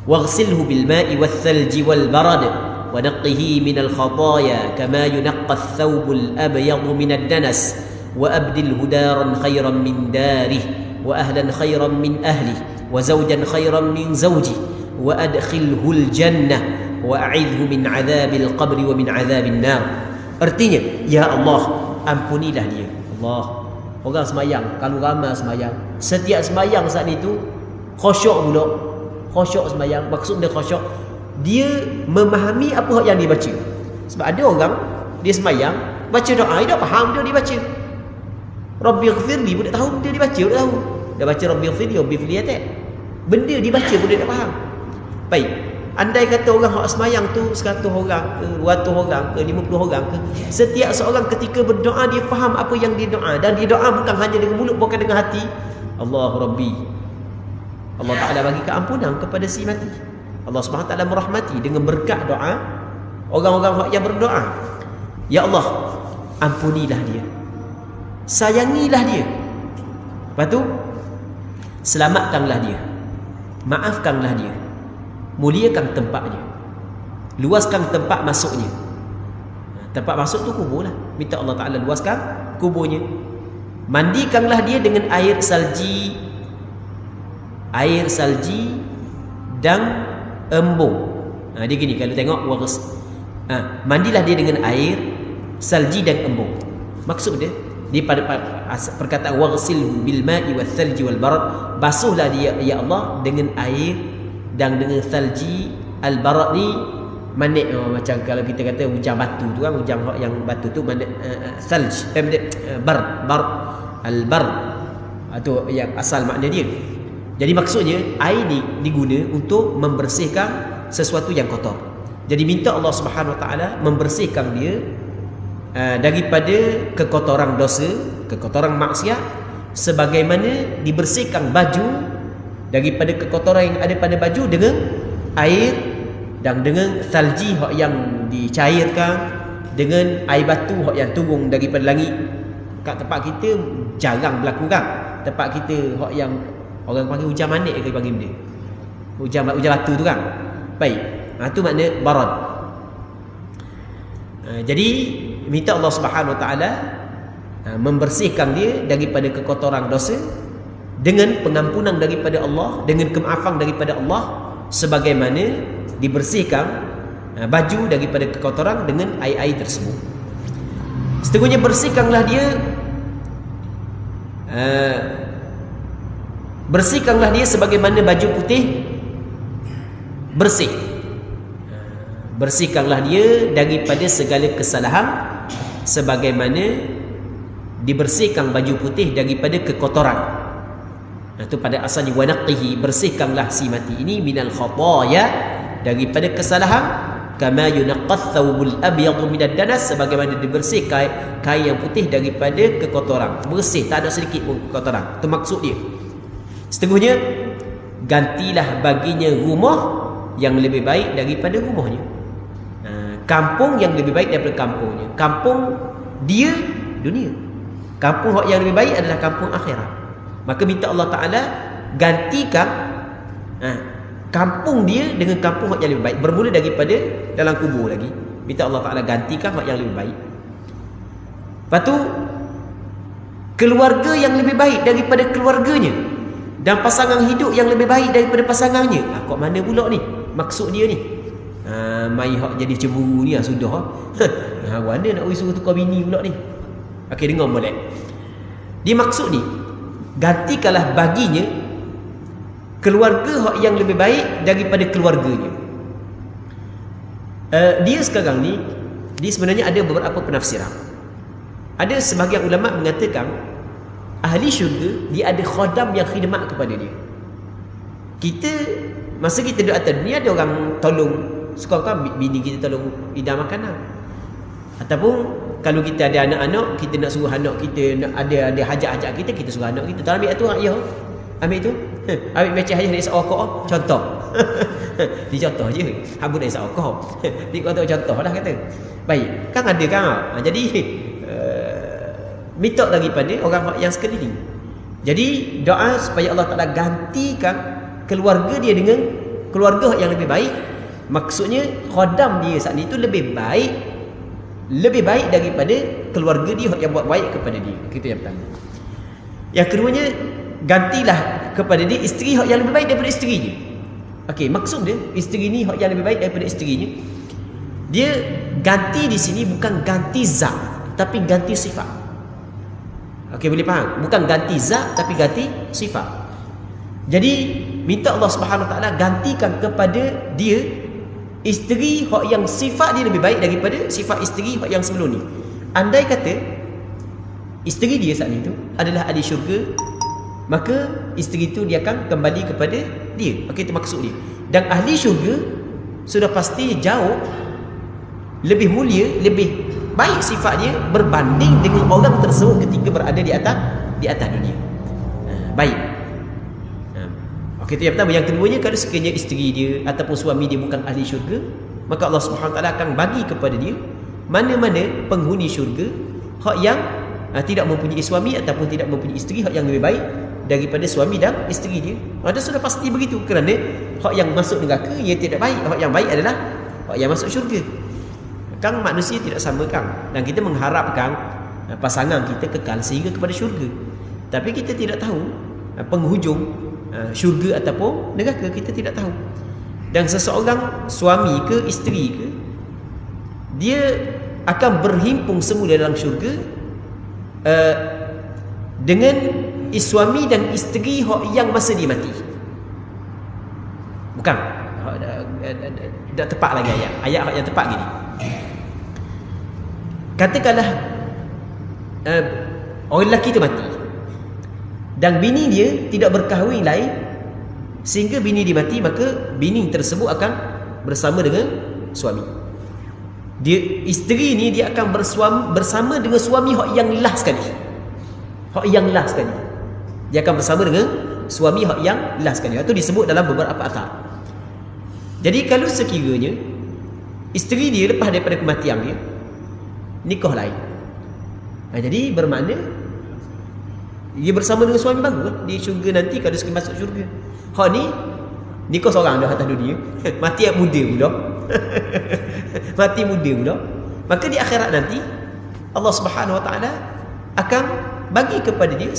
Waghsilhu bil ma'i wath thalji wal barad wa naqqihi min al khataaya kama yunqqa ath-thawb al abyad min ad-danas wa abdilhu daran khayran min darihi wa ahlan khayran min ahlihi wa zawjan khayran min zawjihi wa adkhilhu al jannah wa a'idhu min 'adzabil qabri wa min 'adzabil nar. Artinya, ya Allah ampunilah dia. Allah, orang semayang, kalau ramai semayang, setiap semayang saat itu khusyuk pula. Khusyuk semayang, maksud dia khusyuk, dia memahami apa yang dia baca. Sebab ada orang dia semayang baca doa, dia tak faham dia baca. Rabbi ighfirli pun tak tahu dia dibaca, tak tahu. Dah baca Rabbi ighfirli tak? Benda dibaca pun dia tak faham. Baik, andai kata orang hak semayang tu 100 orang ke 200 orang ke 50 orang ke, setiap seorang ketika berdoa dia faham apa yang dia doa, dan dia doa bukan hanya dengan mulut, bukan dengan hati. Allah Rabbi, Allah Ta'ala bagi keampunan kepada si mati. Allah SWT merahmati dengan berkat doa orang-orang yang berdoa. Ya Allah ampunilah dia, sayangilah dia, lepas tu selamatkanlah dia, maafkanlah dia, muliakan tempatnya, luaskan tempat masuknya. Tempat masuk tu kubur lah. Minta Allah Ta'ala luaskan kuburnya. Mandikanlah dia dengan air salji dan embung. Dia gini kalau tengok mandilah dia dengan air salji dan embung. Maksud dia pada perkataan waghsilhu bil ma'i wath thalji wal barad, basuhlah dia ya Allah dengan air dan dengan salji. Al barad ni manik macam kalau kita kata hujan batu tu kan, hujan yang batu tu manik salj, bar al bar atau yang asal makna dia. Jadi maksudnya air ni diguna untuk membersihkan sesuatu yang kotor. Jadi minta Allah Subhanahu Wa Taala membersihkan dia daripada kekotoran dosa, kekotoran maksiat, sebagaimana dibersihkan baju daripada kekotoran yang ada pada baju dengan air dan dengan salji yang dicairkan, dengan air batu yang turun daripada langit. Kat tempat kita jarang berlaku kan. Tempat kita yang orang panggil hujan manik ke panggil benda, hujan batu tu kan. Baik, tu makna barad. Jadi minta Allah Subhanahu Wa Taala membersihkan dia daripada kekotoran dosa dengan pengampunan daripada Allah, dengan kemaafan daripada Allah, sebagaimana dibersihkan baju daripada kekotoran dengan air-air tersebut. Seterusnya, bersihkanlah dia bersihkanlah dia sebagaimana baju putih bersih. Bersihkanlah dia daripada segala kesalahan sebagaimana dibersihkan baju putih daripada kekotoran. Itu pada asalnya wanaqihi, bersihkanlah si mati ini minal khataya, daripada kesalahan, kama yunaqqath thawbul abyad minad danas, sebagaimana dibersihkan kain yang putih daripada kekotoran. Bersih, tak ada sedikit pun kekotoran. Itu maksud dia. Seterusnya, gantilah baginya rumah yang lebih baik daripada rumahnya. Kampung yang lebih baik daripada kampungnya. Kampung dia dunia. Kampung yang lebih baik adalah kampung akhirat. Maka minta Allah Ta'ala gantikan kampung dia dengan kampung yang lebih baik. Bermula daripada dalam kubur lagi. Minta Allah Ta'ala gantikan yang lebih baik. Lepas tu, keluarga yang lebih baik daripada keluarganya, dan pasangan hidup yang lebih baik daripada pasangannya. Kok mana pula ni maksud dia ni? Mai hak jadi cemburu ni sudah. Mana nak suruh tukar bini pula ni? Okey, dengar molek. Dia maksud ni, gantikanlah baginya keluarga yang lebih baik daripada keluarganya. Dia sekarang ni, dia sebenarnya ada beberapa penafsiran. Ada sebahagian ulama mengatakan ahli syurga dia ada khadam yang khidmat kepada dia. Kita masa kita duduk atas dunia, ada orang tolong, sekarang bini kita tolong hidang makanan. Ataupun kalau kita ada anak-anak, kita nak suruh anak kita, nak ada hajat-hajat kita, kita suruh anak kita, tak ambil tu, ya, ambil tu, ambil baca ayat dari Sa'okah, contoh. Dia contoh je, habis dari Sa'okah. Dia kata contoh lah kata. Baik, kan ada kan? Jadi minta daripada orang yang sekeliling. Jadi doa supaya Allah Ta'ala gantikan keluarga dia dengan keluarga yang lebih baik. Maksudnya khadam dia saat itu lebih baik daripada keluarga dia yang buat baik kepada dia. Itu yang pertama. Yang keduanya, gantilah kepada dia isteri yang lebih baik daripada isterinya. Okey, maksud dia isteri ni yang lebih baik daripada isterinya. Dia ganti di sini bukan ganti zat, tapi ganti sifat. Okey, boleh faham? Bukan ganti zat tapi ganti sifat. Jadi minta Allah Subhanahu Wa Taala gantikan kepada dia isteri yang sifat dia lebih baik daripada sifat isteri yang sebelum ni. Andai kata isteri dia saat itu adalah ahli syurga, maka isteri itu dia akan kembali kepada dia. Okey, itu maksud dia. Dan ahli syurga sudah pasti jauh lebih mulia, lebih baik sifat dia berbanding dengan orang tersebut ketika berada di atas dunia. Baik. Okey, itu yang pertama. Yang keduanya, kalau sekiranya isteri dia ataupun suami dia bukan ahli syurga, maka Allah Subhanahu Wa Taala akan bagi kepada dia mana-mana penghuni syurga yang tidak mempunyai suami ataupun tidak mempunyai isteri yang lebih baik daripada suami dan isteri dia. Ada sudah pasti begitu, kerana yang masuk neraka ia tidak baik. Yang baik adalah yang masuk syurga. Kan manusia tidak sama kan, dan kita mengharapkan pasangan kita kekal sehingga kepada syurga. Tapi kita tidak tahu penghujung syurga ataupun neraka, kita tidak tahu. Dan seseorang suami ke isteri ke, dia akan berhimpun semula dalam syurga dengan suami dan isteri yang masa dia mati. Bukan, tak tepat lagi ayat yang tepat gini. Katakanlah orang lelaki itu mati dan bini dia tidak berkahwin lain sehingga bini dia mati, maka bini tersebut akan bersama dengan suami. Dia isteri ni dia akan bersama dengan suami yang last sekali. Yang last sekali. Dia akan bersama dengan suami yang last sekali. Itu disebut dalam beberapa athar. Jadi kalau sekiranya isteri dia lepas daripada kematian dia nikah lain, jadi bermakna dia bersama dengan suami baru di syurga nanti kalau sekali masuk syurga. Ni nikah seorang dah atas dunia, mati muda pula. Mati muda pula. Maka di akhirat nanti Allah Subhanahu Wa Taala akan bagi kepada dia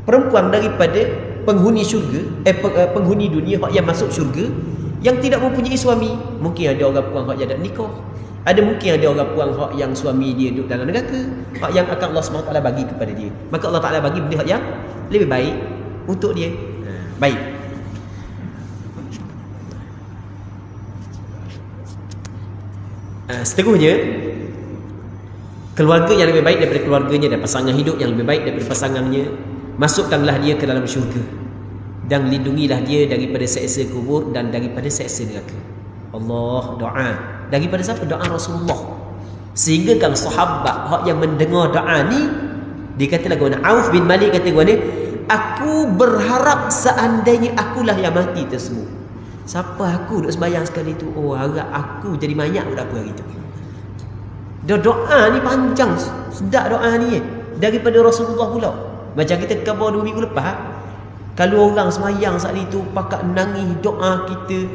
perempuan daripada penghuni syurga, penghuni dunia yang masuk syurga, yang tidak mempunyai suami. Mungkin ada orang puan yang ada nikah, ada mungkin ada orang puan yang suami dia duduk dalam neraka, yang akan Allah SWT bagi kepada dia. Maka Allah Ta'ala bagi benda yang lebih baik untuk dia. Baik. Seterusnya, keluarga yang lebih baik daripada keluarganya dan pasangan hidup yang lebih baik daripada pasangannya, masukkanlah dia ke dalam syurga dan lindungilah dia daripada seksa kubur dan daripada seksa neraka. Allah doa daripada siapa? Doa Rasulullah. Sehingga kalau sahabat yang mendengar doa ni, dia kata lagu mana? Auf bin Malik kata gua ni, aku berharap seandainya akulah yang mati tersebut. Siapa aku duk sembahyang sekali tu? Oh, harap aku jadi mayat pada apa hari tu. Doa ni panjang, sedap doa ni daripada Rasulullah pula. Macam kita khabar 2 minggu lepas, kalau orang sembahyang saat itu pakat nangis doa kita,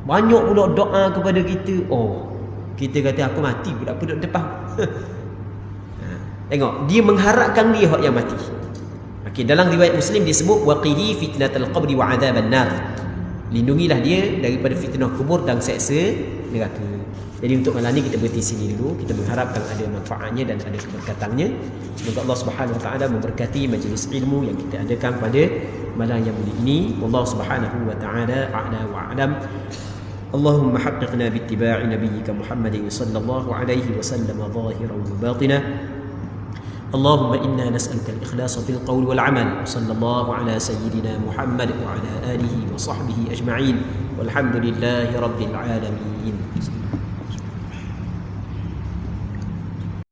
banyak pula doa kepada kita. Oh, kita kata aku mati pula apa duduk depan. Tengok, dia mengharapkan dia yang mati. Okey, dalam riwayat Muslim disebut waqihi fitnatal qabri wa adzaban nar. Lindungilah dia daripada fitnah kubur dan seksa neraka. Jadi untuk malam ni kita berhenti sini dulu. Kita mengharapkan ada manfaatnya dan ada keberkatannya. Semoga Allah Subhanahu Wa Taala memberkati majlis ilmu yang kita adakan pada malam yang mulia ini. Allah Subhanahu Wa Taala a'la wa a'lam. Allahumma haqqiqna bittiba'i nabiyyika Muhammadin sallallahu alaihi wasallam zahiran wa batinan. اللهم إنا نسألك الإخلاص في القول والعمل. صلى الله على سيدنا محمد وعلى آله وصحبه أجمعين والحمد لله رب العالمين.